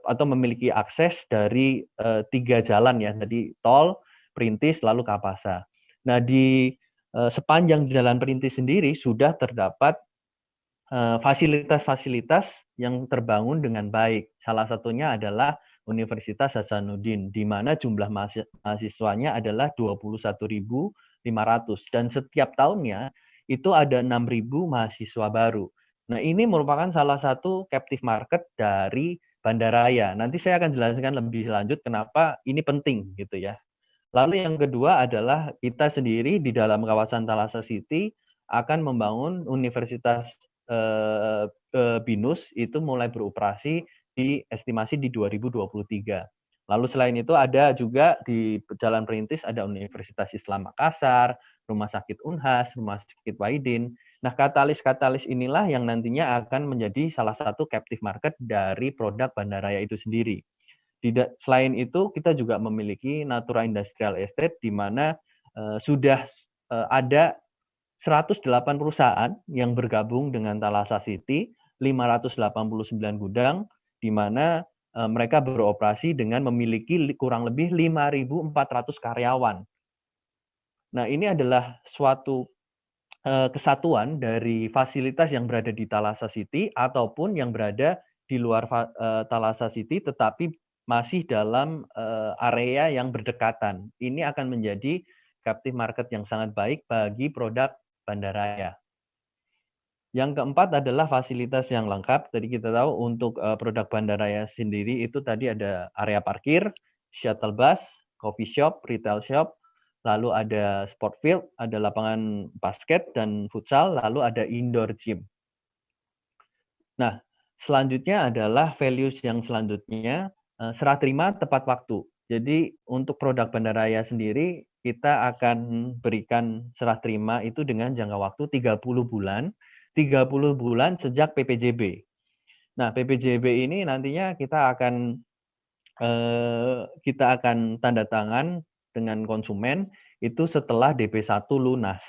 atau memiliki akses dari 3 jalan ya, tadi tol, Perintis, lalu Kapasa. Nah, di sepanjang jalan Perintis sendiri sudah terdapat fasilitas-fasilitas yang terbangun dengan baik. Salah satunya adalah Universitas Hasanuddin, di mana jumlah mahasiswanya adalah 21.500 dan setiap tahunnya itu ada 6.000 mahasiswa baru. Nah, ini merupakan salah satu captive market dari bandaraya. Nanti saya akan jelaskan lebih lanjut kenapa ini penting gitu ya. Lalu yang kedua adalah kita sendiri di dalam kawasan Thalassa City akan membangun Universitas BINUS itu mulai beroperasi estimasi di 2023. Lalu selain itu ada juga di Jalan Perintis ada Universitas Islam Makassar, Rumah Sakit Unhas, Rumah Sakit Wahidin. Nah, katalis-katalis inilah yang nantinya akan menjadi salah satu captive market dari produk bandaraya itu sendiri. Selain itu, kita juga memiliki Natura Industrial Estate di mana sudah ada 108 perusahaan yang bergabung dengan Thalassa City, 589 gudang, di mana mereka beroperasi dengan memiliki kurang lebih 5.400 karyawan. Nah, ini adalah suatu kesatuan dari fasilitas yang berada di Thalassa City ataupun yang berada di luar Thalassa City, tetapi masih dalam area yang berdekatan. Ini akan menjadi captive market yang sangat baik bagi produk bandaraya. Yang keempat adalah fasilitas yang lengkap. Tadi kita tahu untuk produk bandaraya sendiri itu tadi ada area parkir, shuttle bus, coffee shop, retail shop, lalu ada sport field, ada lapangan basket dan futsal, lalu ada indoor gym. Nah, selanjutnya adalah values yang selanjutnya, serah terima tepat waktu. Jadi untuk produk bandaraya sendiri, kita akan berikan serah terima itu dengan jangka waktu 30 bulan, 30 bulan sejak PPJB. Nah, PPJB ini nantinya kita akan tanda tangan dengan konsumen itu setelah DP1 lunas.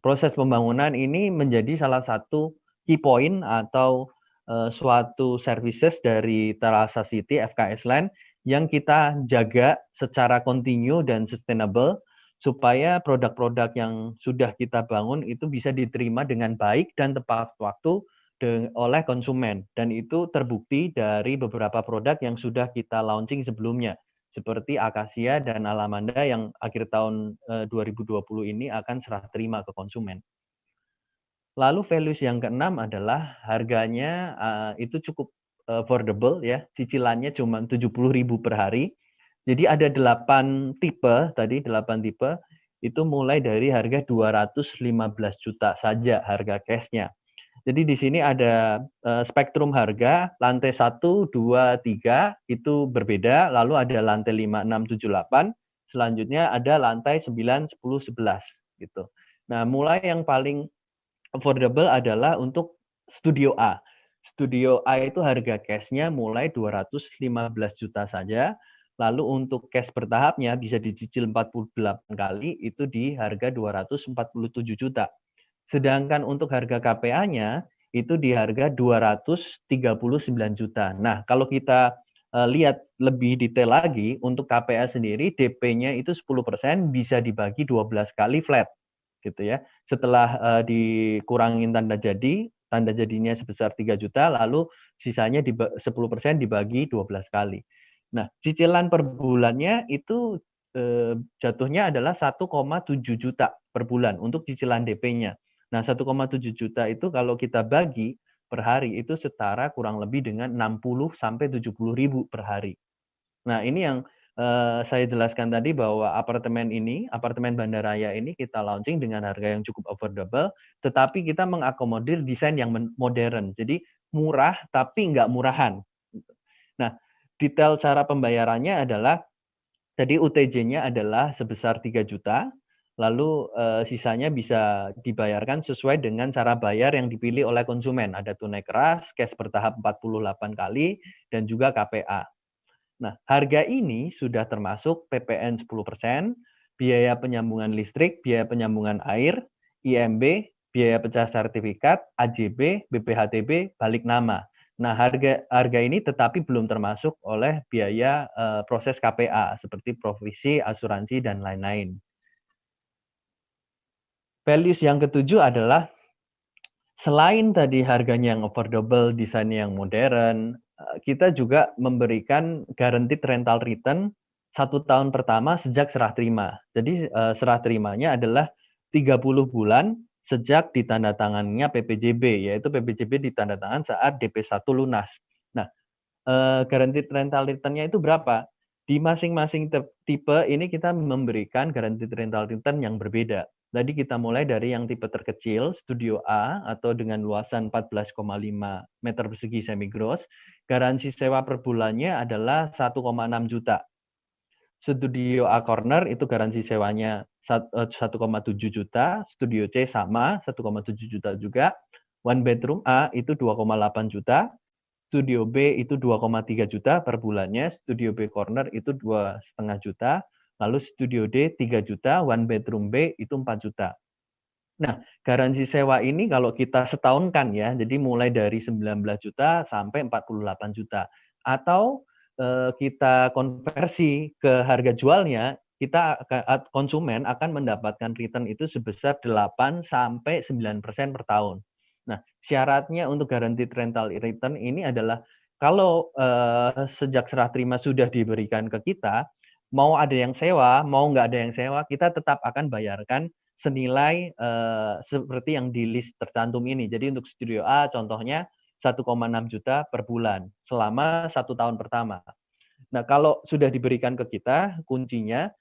Proses pembangunan ini menjadi salah satu key point atau suatu services dari Thalassa City FKS Land yang kita jaga secara kontinu dan sustainable supaya produk-produk yang sudah kita bangun itu bisa diterima dengan baik dan tepat waktu oleh konsumen. Dan itu terbukti dari beberapa produk yang sudah kita launching sebelumnya seperti Akasia dan Alamanda yang akhir tahun 2020 ini akan serah terima ke konsumen. Lalu values yang keenam adalah harganya itu cukup affordable ya, cicilannya cuma 70.000 per hari. Jadi ada 8 tipe, itu mulai dari harga 215 juta saja harga cashnya. Jadi di sini ada spektrum harga, lantai 1, 2, 3 itu berbeda, lalu ada lantai 5, 6, 7, 8, selanjutnya ada lantai 9, 10, 11 gitu. Nah, mulai yang paling affordable adalah untuk Studio A. Studio A itu harga cashnya mulai 215 juta saja. Lalu untuk cash bertahapnya bisa dicicil 48 kali itu di harga 247 juta. Sedangkan untuk harga KPA-nya itu di harga 239 juta. Nah, kalau kita lihat lebih detail lagi, untuk KPA sendiri DP-nya itu 10% bisa dibagi 12 kali flat. Gitu ya. Setelah dikurangin tanda jadinya sebesar 3 juta, lalu sisanya 10% dibagi 12 kali. Nah, cicilan per bulannya itu jatuhnya adalah 1,7 juta per bulan untuk cicilan DP-nya. Nah, 1,7 juta itu kalau kita bagi per hari itu setara kurang lebih dengan 60 sampai 70 ribu per hari. Nah, ini yang saya jelaskan tadi bahwa apartemen bandaraya ini kita launching dengan harga yang cukup affordable, tetapi kita mengakomodir desain yang modern. Jadi murah tapi nggak murahan. Nah, detail cara pembayarannya adalah tadi UTJ-nya adalah sebesar 3 juta, lalu sisanya bisa dibayarkan sesuai dengan cara bayar yang dipilih oleh konsumen. Ada tunai keras, cash bertahap 48 kali, dan juga KPA. Nah, harga ini sudah termasuk PPN 10%, biaya penyambungan listrik, biaya penyambungan air, IMB, biaya pecah sertifikat, AJB, BPHTB, balik nama. Nah, harga ini tetapi belum termasuk oleh biaya proses KPA seperti provisi, asuransi, dan lain-lain. Values yang ketujuh adalah selain tadi harganya yang affordable, desainnya yang modern, kita juga memberikan guaranteed rental return 1 tahun pertama sejak serah terima. Jadi serah terimanya adalah 30 bulan sejak ditandatangannya PPJB, yaitu PPJB ditandatangan saat DP1 lunas. Nah, guaranteed rental return-nya itu berapa? Di masing-masing tipe ini kita memberikan guaranteed rental return yang berbeda. Tadi kita mulai dari yang tipe terkecil, Studio A, atau dengan luasan 14,5 meter persegi semi gross, garansi sewa per bulannya adalah 1,6 juta. Studio A Corner itu garansi sewanya 1,7 juta, Studio C sama 1,7 juta juga, One Bedroom A itu 2,8 juta, Studio B itu 2,3 juta per bulannya, Studio B Corner itu 2,5 juta, lalu Studio D 3 juta, One Bedroom B itu 4 juta. Nah, garansi sewa ini kalau kita setahunkan ya, jadi mulai dari 19 juta sampai 48 juta. Atau kita konversi ke harga jualnya, kita konsumen akan mendapatkan return itu sebesar 8 sampai 9% per tahun. Nah, syaratnya untuk guaranteed rental return ini adalah kalau sejak serah terima sudah diberikan ke kita, mau ada yang sewa, mau nggak ada yang sewa, kita tetap akan bayarkan senilai seperti yang di list tercantum ini. Jadi untuk Studio A contohnya 1,6 juta per bulan selama 1 tahun pertama. Nah, kalau sudah diberikan ke kita, kuncinya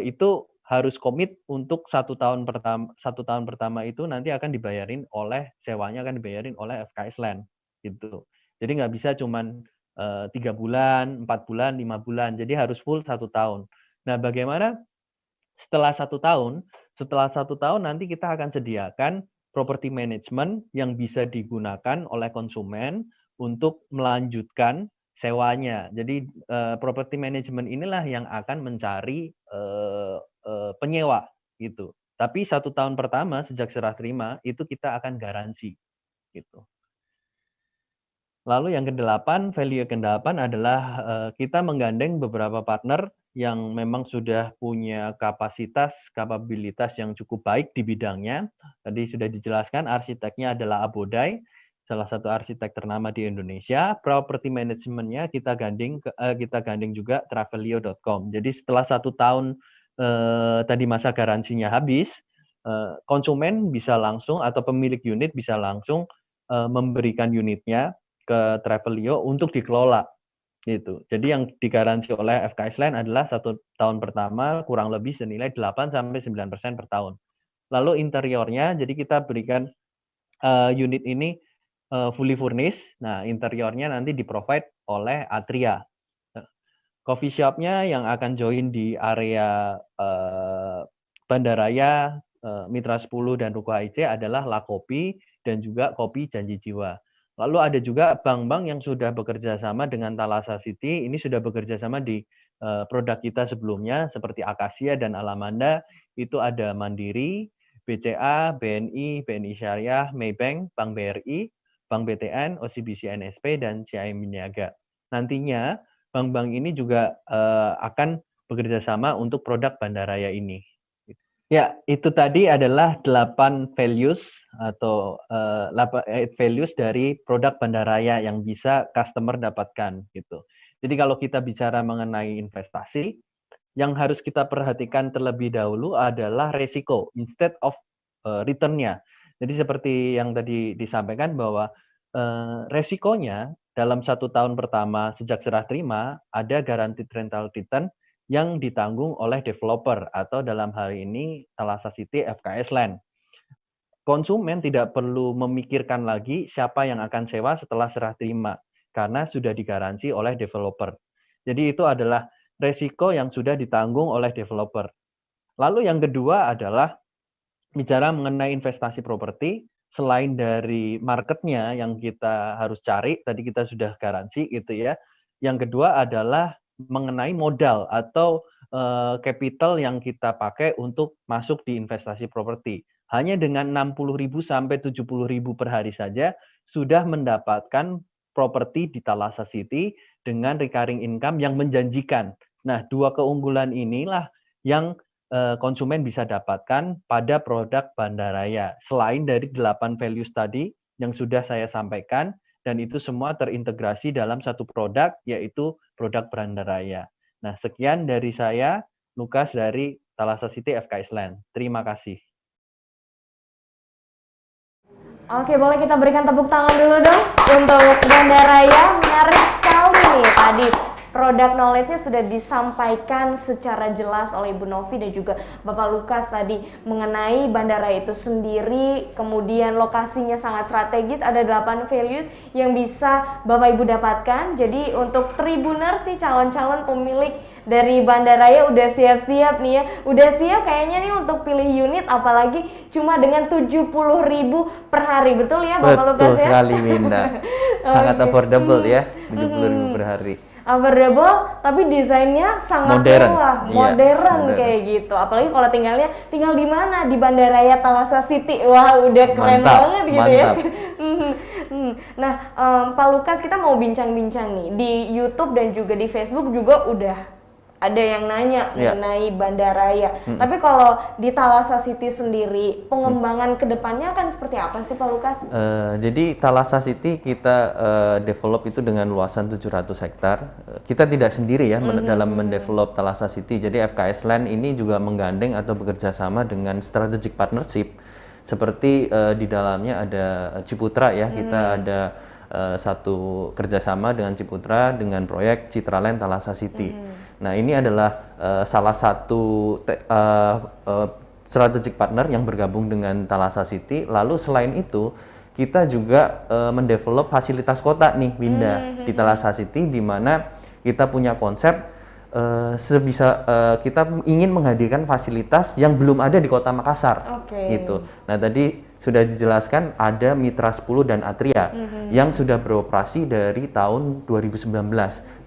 itu harus komit untuk 1 tahun pertama itu nanti akan dibayarin oleh sewanya akan dibayarin oleh FKS Land gitu. Jadi nggak bisa cuman 3 bulan, 4 bulan, 5 bulan. Jadi harus full 1 tahun. Nah, bagaimana setelah 1 tahun? Setelah 1 tahun nanti kita akan sediakan property management yang bisa digunakan oleh konsumen untuk melanjutkan sewanya. Jadi property management inilah yang akan mencari penyewa gitu. Tapi 1 tahun pertama sejak serah terima itu kita akan garansi gitu. Lalu yang ke-8, value ke-8 adalah kita menggandeng beberapa partner yang memang sudah punya kapabilitas yang cukup baik di bidangnya. Tadi sudah dijelaskan arsiteknya adalah Abodai, salah satu arsitek ternama di Indonesia. Property management-nya kita gandeng juga Travelio.com. Jadi setelah 1 tahun tadi masa garansinya habis, konsumen bisa langsung atau pemilik unit bisa langsung memberikan unitnya ke Travelio untuk dikelola gitu. Jadi yang digaransi oleh FKS Land adalah 1 tahun pertama kurang lebih senilai 8 sampai 9% per tahun. Lalu interiornya, jadi kita berikan unit ini fully furnished. Nah, interiornya nanti di-provide oleh Atria. Coffee shop-nya yang akan join di area Bandaraya, Mitra 10 dan Ruko HIC adalah La Kopi dan juga Kopi Janji Jiwa. Lalu ada juga bank-bank yang sudah bekerja sama dengan Thalassa City, ini sudah bekerja sama di produk kita sebelumnya, seperti Akasia dan Alamanda, itu ada Mandiri, BCA, BNI, BNI Syariah, Maybank, Bank BRI, Bank BTN, OCBC NSP, dan CIMB Niaga. Nantinya, bank-bank ini juga akan bekerja sama untuk produk Bandaraya ini. Ya, itu tadi adalah 8 values atau 8 values dari produk Bandaraya yang bisa customer dapatkan gitu. Jadi kalau kita bicara mengenai investasi, yang harus kita perhatikan terlebih dahulu adalah resiko instead of return-nya. Jadi seperti yang tadi disampaikan bahwa resikonya dalam 1 tahun pertama sejak serah terima ada guaranteed rental return yang ditanggung oleh developer atau dalam hal ini Thalassa City FKS Land. Konsumen tidak perlu memikirkan lagi siapa yang akan sewa setelah serah terima karena sudah digaransi oleh developer. Jadi itu adalah resiko yang sudah ditanggung oleh developer. Lalu yang kedua adalah bicara mengenai investasi properti, selain dari marketnya yang kita harus cari, tadi kita sudah garansi gitu ya. Yang kedua adalah mengenai modal atau capital yang kita pakai untuk masuk di investasi properti. Hanya dengan 60.000 sampai 70.000 per hari saja sudah mendapatkan properti di Thalassa City dengan recurring income yang menjanjikan. Nah, 2 keunggulan inilah yang konsumen bisa dapatkan pada produk Bandaraya. Selain dari 8 values tadi yang sudah saya sampaikan, dan itu semua terintegrasi dalam satu produk, yaitu produk Bandaraya. Nah, sekian dari saya, Lukas dari Thalassa City FKS Land. Terima kasih. Oke, boleh kita berikan tepuk tangan dulu dong untuk Bandaraya. Menarik sekali nih tadi. Product knowledge-nya sudah disampaikan secara jelas oleh Ibu Novi dan juga Bapak Lukas tadi mengenai bandara itu sendiri, kemudian lokasinya sangat strategis, ada 8 values yang bisa Bapak Ibu dapatkan. Jadi untuk Tribuners nih, calon-calon pemilik dari Bandaraya udah siap-siap nih ya, udah siap kayaknya nih untuk pilih unit, apalagi cuma dengan 70.000 per hari, betul ya Bapak Lukas ya? Betul sekali Winda, sangat affordable ya, 70.000 per hari. Affordable tapi desainnya sangat Modern. mewah, Iya, modern modern. kayak gitu. Apalagi kalau tinggal di mana? Di Bandaraya Thalassa City. Wah, udah keren Mantap, banget gitu ya. mantap. Nah, Pak Lukas, kita mau bincang-bincang nih di YouTube dan juga di Facebook juga udah ada yang nanya Iya. mengenai Bandaraya. Tapi kalau di Thalassa City sendiri, pengembangan kedepannya akan seperti apa sih Pak Lukas? Jadi Thalassa City kita develop itu dengan luasan 700 hektar. Kita tidak sendiri ya dalam mendevelop Thalassa City. Jadi FKS Land ini juga menggandeng atau bekerja sama dengan strategic partnership. Seperti di dalamnya ada Ciputra ya, kita ada satu kerjasama dengan Ciputra dengan proyek Citraland Thalassa City. Nah ini adalah salah satu strategic partner yang bergabung dengan Thalassa City. Lalu selain itu kita juga mendevelop fasilitas kota nih Winda di Thalassa City, di mana kita punya konsep kita ingin menghadirkan fasilitas yang belum ada di Kota Makassar. Gitu. Nah tadi sudah dijelaskan ada Mitra 10 dan Atria yang sudah beroperasi dari tahun 2019,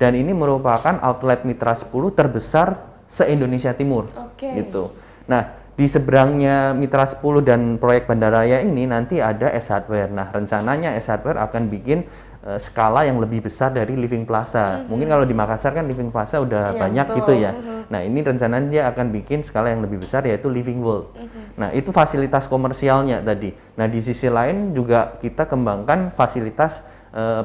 dan ini merupakan outlet Mitra 10 terbesar se-Indonesia Timur. Gitu. Nah di seberangnya Mitra 10 dan proyek Bandaraya ini nanti ada S Hardware. Nah rencananya S Hardware akan bikin skala yang lebih besar dari Living Plaza. Mungkin kalau di Makassar kan Living Plaza udah banyak betul. gitu ya. Nah ini rencananya dia akan bikin skala yang lebih besar yaitu Living World. Nah itu fasilitas komersialnya tadi. Nah di sisi lain juga kita kembangkan fasilitas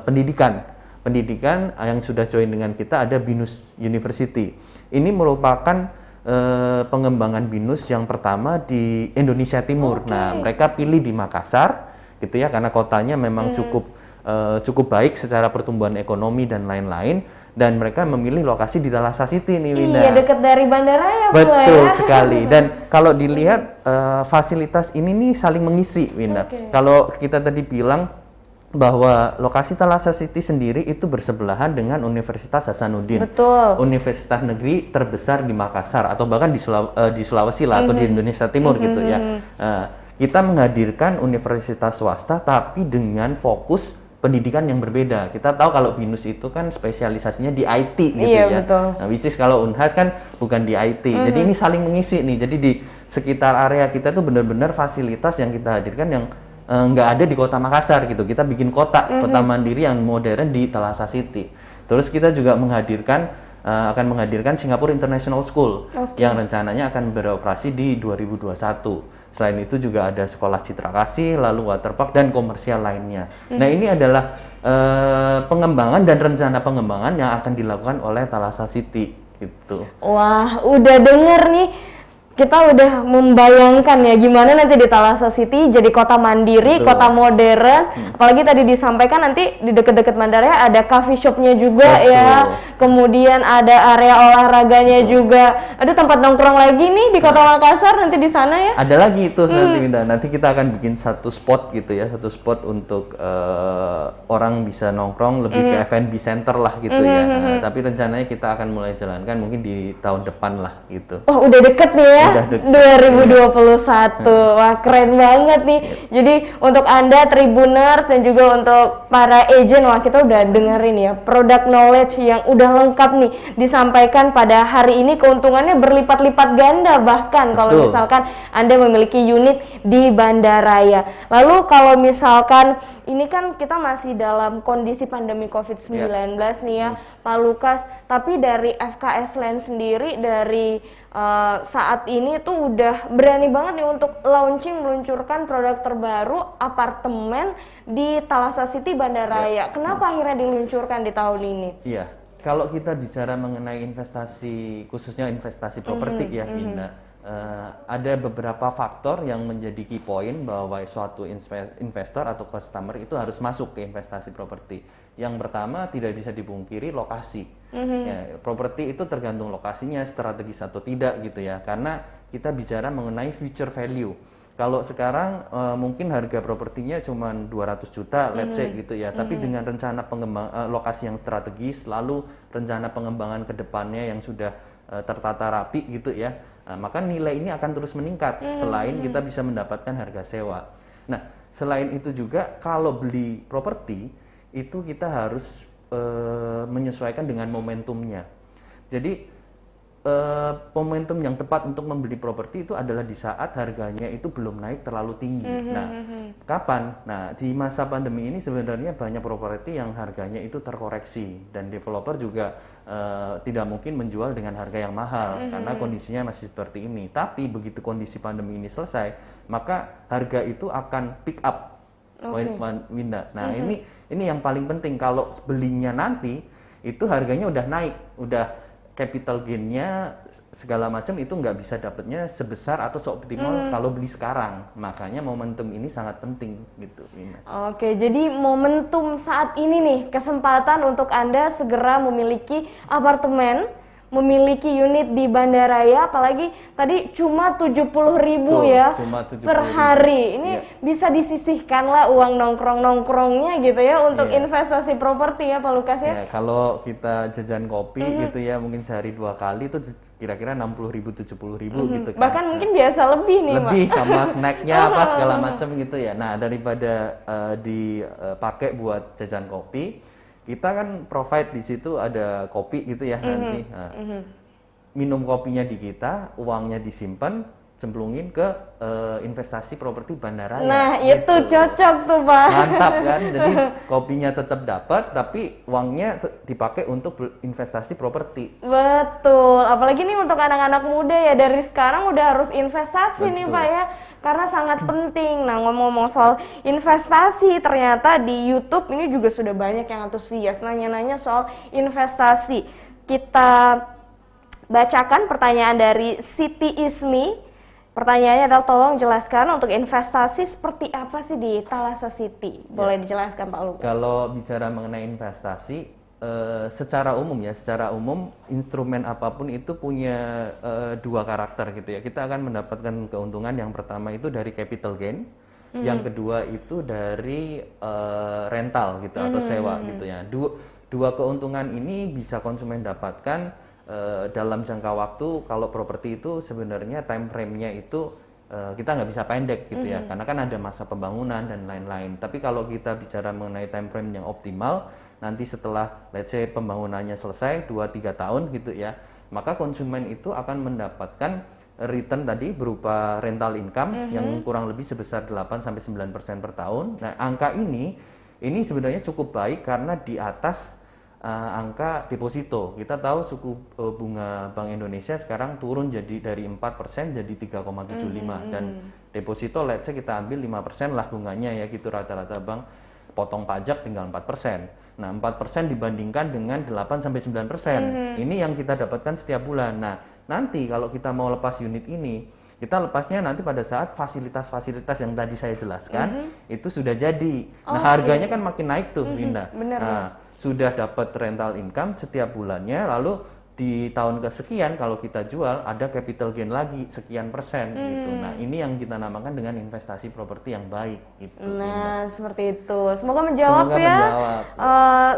pendidikan. Pendidikan yang sudah join dengan kita ada BINUS University. Ini merupakan pengembangan BINUS yang pertama di Indonesia Timur. Nah mereka pilih di Makassar gitu ya, karena kotanya memang cukup baik secara pertumbuhan ekonomi dan lain-lain, dan mereka memilih lokasi di Thalassa City nih Winda. Iya, dekat dari Bandaraya. Betul ya? sekali. Dan kalau dilihat fasilitas ini nih saling mengisi Winda. Kalau kita tadi bilang bahwa lokasi Thalassa City sendiri itu bersebelahan dengan Universitas Hasanuddin. Betul. Universitas negeri terbesar di Makassar atau bahkan di Sulawesi lah atau di Indonesia Timur gitu ya. Kita menghadirkan universitas swasta tapi dengan fokus pendidikan yang berbeda. Kita tahu kalau BINUS itu kan spesialisasinya di IT gitu ya. Betul. Nah, which is kalau Unhas kan bukan di IT. Jadi ini saling mengisi nih. Jadi di sekitar area kita tuh benar-benar fasilitas yang kita hadirkan yang nggak ada di Kota Makassar gitu. Kita bikin kota mandiri yang modern di Thalassa City. Terus kita juga akan menghadirkan Singapore International School yang rencananya akan beroperasi di 2021. Selain itu juga ada sekolah Citra Kasih, lalu waterpark dan komersial lainnya. Nah ini adalah pengembangan dan rencana pengembangan yang akan dilakukan oleh Thalassa City gitu. Wah, udah denger nih, kita udah membayangkan ya gimana nanti di Thalassa City jadi kota mandiri, kota modern. Apalagi tadi disampaikan nanti di deket-deket Bandaraya ada coffee shopnya juga ya. Kemudian ada area olahraganya juga. Ada tempat nongkrong lagi nih di Kota Makassar nanti di sana ya. Ada lagi itu nanti Winda. Nanti kita akan bikin satu spot gitu ya, satu spot untuk orang bisa nongkrong lebih ke F&B center lah gitu ya. Nah, tapi rencananya kita akan mulai jalankan mungkin di tahun depan lah gitu. Wah, udah deket nih ya. Udah deket. 2021. Wah, keren banget nih. Jadi untuk Anda Tribuners dan juga untuk para agent, wah kita udah dengerin ya product knowledge yang udah lengkap nih disampaikan pada hari ini. Keuntungannya berlipat-lipat ganda bahkan kalau misalkan Anda memiliki unit di Bandaraya. Lalu kalau misalkan ini kan kita masih dalam kondisi pandemi COVID-19 nih ya, Pak Lukas. Tapi dari FKS Land sendiri dari saat ini tuh udah berani banget nih untuk meluncurkan produk terbaru apartemen di Thalassa City Bandaraya. Kenapa akhirnya diluncurkan di tahun ini? Iya, kalau kita bicara mengenai investasi, khususnya investasi properti ya, Winda. ada beberapa faktor yang menjadi key point bahwa suatu investor atau customer itu harus masuk ke investasi properti. Yang pertama tidak bisa dipungkiri lokasi. Ya, properti itu tergantung lokasinya strategis atau tidak gitu ya. Karena kita bicara mengenai future value. Kalau sekarang mungkin harga propertinya cuma 200 juta, let's say gitu ya. Tapi dengan rencana lokasi yang strategis, lalu rencana pengembangan ke depannya yang sudah tertata rapi gitu ya. Maka nilai ini akan terus meningkat selain kita bisa mendapatkan harga sewa. Nah, selain itu juga kalau beli properti itu kita harus menyesuaikan dengan momentumnya. Jadi momentum yang tepat untuk membeli properti itu adalah di saat harganya itu belum naik terlalu tinggi. Nah, kapan? Nah, di masa pandemi ini sebenarnya banyak properti yang harganya itu terkoreksi dan developer juga tidak mungkin menjual dengan harga yang mahal karena kondisinya masih seperti ini. Tapi begitu kondisi pandemi ini selesai, maka harga itu akan pick up. Winda. Nah, ini yang paling penting. Kalau belinya nanti itu harganya udah naik, udah capital gain-nya segala macam itu nggak bisa dapatnya sebesar atau seoptimal kalau beli sekarang. Makanya momentum ini sangat penting gitu, Wina. Oke, jadi momentum saat ini nih, kesempatan untuk Anda segera memiliki apartemen, memiliki unit di bandaraya, apalagi tadi cuma 70.000 ya cuma 70.000 per hari. Ini Iya. bisa disisihkan lah uang nongkrong-nongkrongnya gitu ya untuk investasi properti ya Pak Lukas ya. Ya, kalau kita jajan kopi gitu ya mungkin sehari 2 kali itu kira-kira 60.000 70.000 gitu kan. Bahkan mungkin biasa lebih nih, Lebih Mak. sama snacknya apa segala macam gitu ya. Nah, daripada dipakai buat jajan kopi, kita kan provide di situ ada kopi gitu ya nanti. Nah, minum kopinya di kita, uangnya disimpan, cemplungin ke investasi properti bandaraya. Nah, itu gitu. cocok tuh, Pak. Mantap kan? Jadi kopinya tetap dapat, tapi uangnya dipakai untuk investasi properti. Betul, apalagi nih untuk anak-anak muda ya, dari sekarang udah harus investasi nih Betul. Pak ya, karena sangat penting. Nah, ngomong-ngomong soal investasi, ternyata di YouTube ini juga sudah banyak yang antusias nanya-nanya soal investasi. Kita bacakan pertanyaan dari Siti Ismi. Pertanyaannya adalah tolong jelaskan untuk investasi seperti apa sih di Thalassa City. Boleh dijelaskan Pak Lukas? Kalau bicara mengenai investasi, secara umum instrumen apapun itu punya dua karakter gitu ya. Kita akan mendapatkan keuntungan yang pertama itu dari capital gain, yang kedua itu dari rental gitu atau sewa gitu ya. Dua keuntungan ini bisa konsumen dapatkan dalam jangka waktu. Kalau properti itu sebenarnya time frame-nya itu kita nggak bisa pendek gitu ya, karena kan ada masa pembangunan dan lain-lain. Tapi kalau kita bicara mengenai time frame yang optimal, nanti setelah let's say pembangunannya selesai 2-3 tahun gitu ya, maka konsumen itu akan mendapatkan return tadi berupa rental income yang kurang lebih sebesar 8-9% per tahun. Nah, angka ini sebenarnya cukup baik karena di atas angka deposito. Kita tahu suku bunga Bank Indonesia sekarang turun jadi dari 4% jadi 3,75 dan deposito let's say kita ambil 5% lah bunganya ya gitu, rata-rata bank potong pajak tinggal 4%. Nah, 4% dibandingkan dengan 8-9%. Ini yang kita dapatkan setiap bulan. Nah, nanti kalau kita mau lepas unit ini, kita lepasnya nanti pada saat fasilitas-fasilitas yang tadi saya jelaskan itu sudah jadi. Nah, harganya kan makin naik tuh, Winda. Nah, sudah dapat rental income setiap bulannya, lalu di tahun kesekian kalau kita jual ada capital gain lagi sekian persen gitu. Nah, ini yang kita namakan dengan investasi properti yang baik gitu. Nah, seperti itu. Semoga menjawab Semoga ya. menjawab.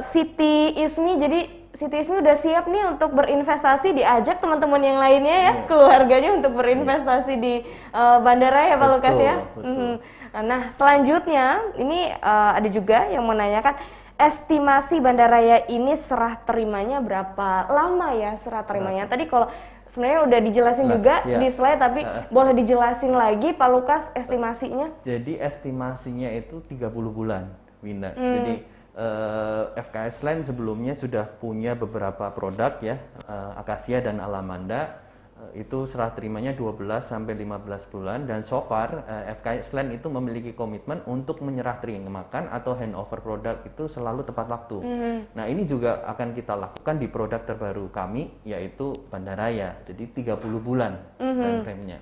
Siti Ismi, jadi Siti Ismi udah siap nih untuk berinvestasi, diajak teman-teman yang lainnya ya, keluarganya untuk berinvestasi di bandara ya Pak Lukas ya. Betul. Nah, selanjutnya ini ada juga yang menanyakan estimasi bandaraya ini serah terimanya berapa lama ya serah terimanya? Tadi kalau sebenarnya udah dijelasin juga di slide, tapi boleh dijelasin lagi Pak Lukas estimasinya? Jadi estimasinya itu 30 bulan, Winda. Jadi FKS Land sebelumnya sudah punya beberapa produk ya, Akasia dan Alamanda. itu serah terimanya 12 sampai 15 bulan, dan so far FKS Land itu memiliki komitmen untuk menyerah terimakan atau handover produk itu selalu tepat waktu. Nah, ini juga akan kita lakukan di produk terbaru kami, yaitu Bandaraya. Jadi 30 bulan time frame-nya.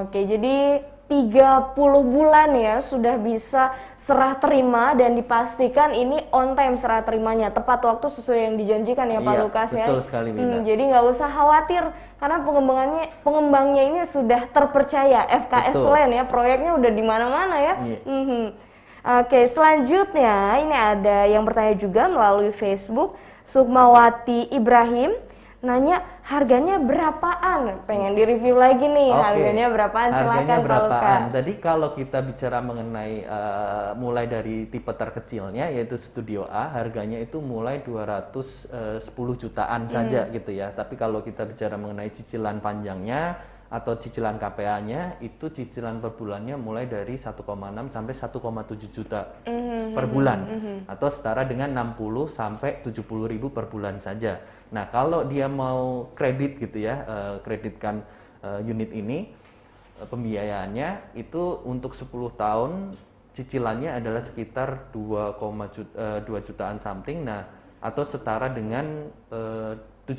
Oke, jadi 30 bulan ya sudah bisa serah terima dan dipastikan ini on time serah terimanya, tepat waktu sesuai yang dijanjikan ya Pak Iya, Lukas ya. betul sekali, Winda. Jadi nggak usah khawatir karena pengembangnya ini sudah terpercaya. FKS Betul. Land ya, proyeknya udah di mana-mana ya. Iya. Oke, selanjutnya ini ada yang bertanya juga melalui Facebook, Sukmawati Ibrahim. Nanya harganya berapaan? Pengen di-review lagi nih, Oke. harganya berapaan? Harganya Silakan Pak berapaan? Lukas. Jadi kalau kita bicara mengenai mulai dari tipe terkecilnya yaitu Studio A, harganya itu mulai 210 jutaan saja gitu ya. Tapi kalau kita bicara mengenai cicilan panjangnya atau cicilan KPA-nya, itu cicilan per bulannya mulai dari 1,6 sampai 1,7 juta per bulan, atau setara dengan 60 sampai 70 ribu per bulan saja. Nah, kalau dia mau kredit gitu ya, kreditkan unit ini, pembiayaannya itu untuk 10 tahun cicilannya adalah sekitar 2 jutaan something, nah atau setara dengan 70.000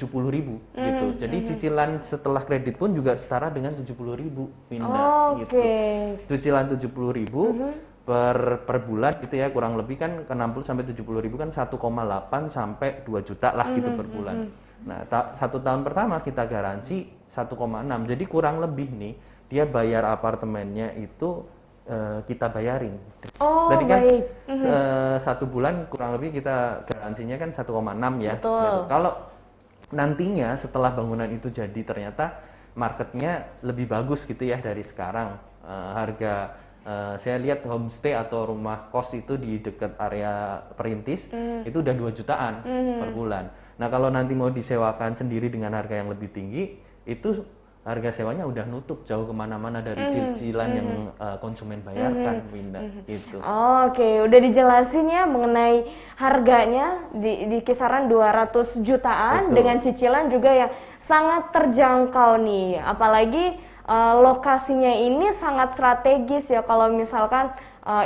gitu. Jadi cicilan setelah kredit pun juga setara dengan 70.000, Winda, gitu. Cicilan 70.000 per bulan gitu ya, kurang lebih kan ke 60 sampai 70.000 kan 1,8 sampai 2 juta lah gitu per bulan. Nah, 1 tahun pertama kita garansi 1,6. Jadi kurang lebih nih dia bayar apartemennya itu kita bayarin. Tadi kan 1 bulan kurang lebih kita garansinya kan 1,6 ya. Gitu. Kalau nantinya setelah bangunan itu jadi ternyata marketnya lebih bagus gitu ya dari sekarang, harga saya lihat homestay atau rumah kos itu di dekat area Perintis itu udah 2 jutaan per bulan. Nah, kalau nanti mau disewakan sendiri dengan harga yang lebih tinggi, itu harga sewanya udah nutup jauh kemana-mana dari cicilan yang konsumen bayarkan, Winda, gitu. Oke, udah dijelasin ya mengenai harganya di kisaran 200 jutaan. Betul. Dengan cicilan juga yang sangat terjangkau nih. Apalagi lokasinya ini sangat strategis ya, kalau misalkan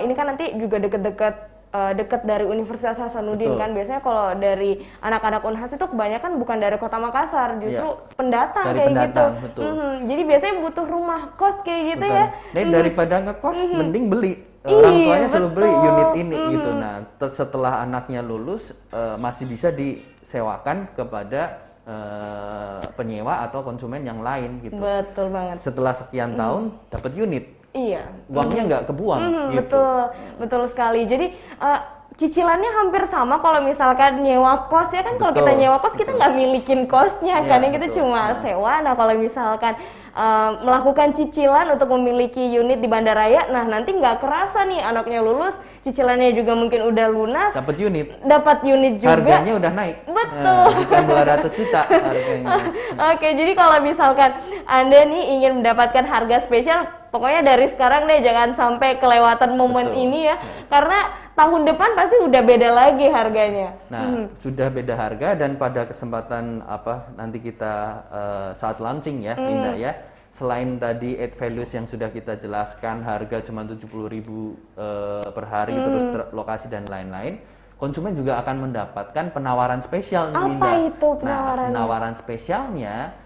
ini kan nanti juga deket dari Universitas Hasanuddin. Betul. Kan biasanya kalau dari anak-anak Unhas itu kebanyakan bukan dari Kota Makassar, justru pendatang dari kayak pendatang, gitu. Betul. Jadi biasanya butuh rumah kos kayak gitu ya. Nah, daripada ngekos mending beli. Orang tuanya selalu beli unit ini gitu. Nah, setelah anaknya lulus masih bisa disewakan kepada penyewa atau konsumen yang lain gitu. Betul banget. Setelah sekian tahun dapat unit. Iya. Uangnya nggak kebuang gitu. Betul sekali. Jadi cicilannya hampir sama kalau misalkan nyewa kos ya kan. Kalau kita nyewa kos kita nggak milikin kosnya kan, ya kita cuma sewa. Nah, kalau misalkan melakukan cicilan untuk memiliki unit di Bandaraya, nah nanti nggak kerasa nih anaknya lulus, cicilannya juga mungkin udah lunas, dapat unit juga, harganya udah naik. Betul. Bukan 200 juta harganya. Oke, jadi kalau misalkan Anda nih ingin mendapatkan harga spesial, pokoknya dari sekarang deh jangan sampai kelewatan momen ini ya, karena tahun depan pasti udah beda lagi harganya. Nah, sudah beda harga, dan pada kesempatan nanti kita saat launching ya, Winda ya, selain tadi add values yang sudah kita jelaskan, harga cuma 70.000 per hari, terus lokasi dan lain-lain, konsumen juga akan mendapatkan penawaran spesial nih, Winda. Apa itu penawarannya? Nah, penawaran spesialnya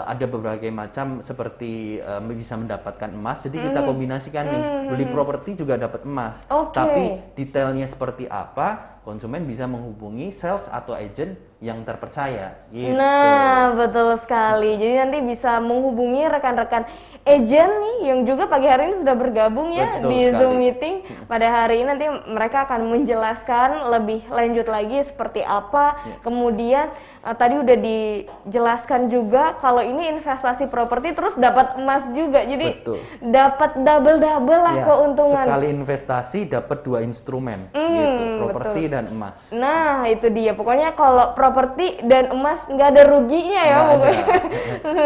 ada berbagai macam, seperti bisa mendapatkan emas. Jadi kita kombinasikan nih, beli properti juga dapat emas. Tapi detailnya seperti apa, konsumen bisa menghubungi sales atau agent yang terpercaya gitu. Nah, betul sekali. Jadi nanti bisa menghubungi rekan-rekan agent nih yang juga pagi hari ini sudah bergabung ya di Zoom meeting. Pada hari ini nanti mereka akan menjelaskan lebih lanjut lagi seperti apa. Kemudian tadi udah dijelaskan juga kalau ini investasi properti terus dapat emas juga. Jadi dapat double lah keuntungan. Sekali investasi dapat 2 instrumen gitu, properti dan emas. Nah, itu dia. Pokoknya kalau properti dan emas nggak ada ruginya ya Nggak pokoknya.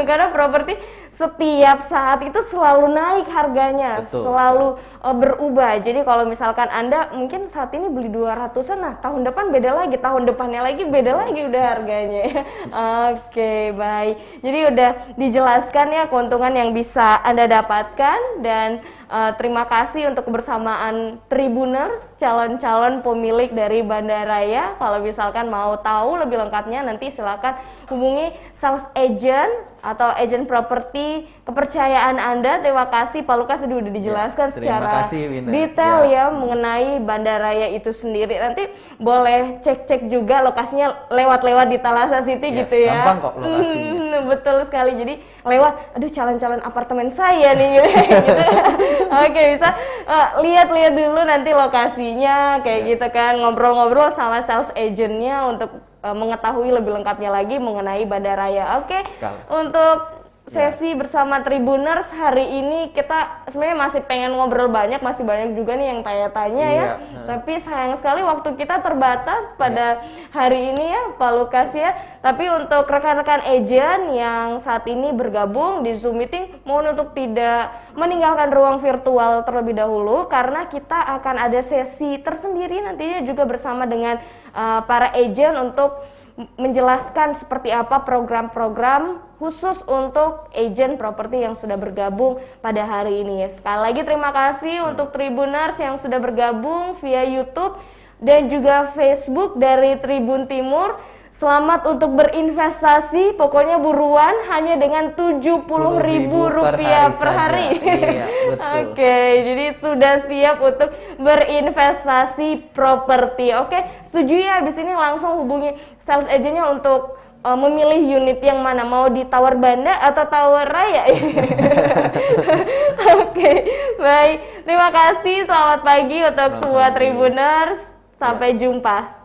Karena properti setiap saat itu selalu naik harganya, Betul, selalu berubah. Jadi kalau misalkan Anda mungkin saat ini beli 200-an, nah tahun depan beda lagi, tahun depannya lagi beda lagi udah harganya. Oke, baik. Jadi udah dijelaskan ya keuntungan yang bisa Anda dapatkan, dan terima kasih untuk kebersamaan Tribuners, calon-calon pemilik dari Bandaraya. Kalau misalkan mau tahu lebih lengkapnya, nanti silakan hubungi sales agent atau agent properti kepercayaan Anda. Terima kasih Pak Lukas, udah dijelaskan secara detail ya mengenai Bandaraya itu sendiri. Nanti boleh cek-cek juga lokasinya lewat-lewat di Thalassa City gitu ya. Gampang kok lokasinya. Betul sekali. Jadi lewat, aduh calon-calon apartemen saya nih gitu. Oke, bisa lihat-lihat dulu nanti lokasinya kayak gitu kan, ngobrol-ngobrol sama sales agentnya untuk mengetahui lebih lengkapnya lagi mengenai Bandaraya. Oke, untuk sesi bersama Tribuners hari ini kita sebenarnya masih pengen ngobrol banyak, masih banyak juga nih yang tanya-tanya ya. Tapi sayang sekali waktu kita terbatas pada hari ini ya Pak Lukas ya. Tapi untuk rekan-rekan agent yang saat ini bergabung di Zoom meeting, mohon untuk tidak meninggalkan ruang virtual terlebih dahulu, karena kita akan ada sesi tersendiri nantinya juga bersama dengan para agent untuk menjelaskan seperti apa program-program khusus untuk agent properti yang sudah bergabung pada hari ini. Sekali lagi terima kasih untuk Tribuners yang sudah bergabung via YouTube dan juga Facebook dari Tribun Timur. Selamat untuk berinvestasi, pokoknya buruan, hanya dengan Rp70.000 per hari. Iya, betul. Oke, jadi sudah siap untuk berinvestasi properti. Oke, setuju ya? Habis ini langsung hubungi sales agentnya untuk memilih unit yang mana, mau di Tower Banda atau Tower Raya. Oke, baik. Terima kasih. Selamat pagi untuk semua Tribuners. Sampai jumpa.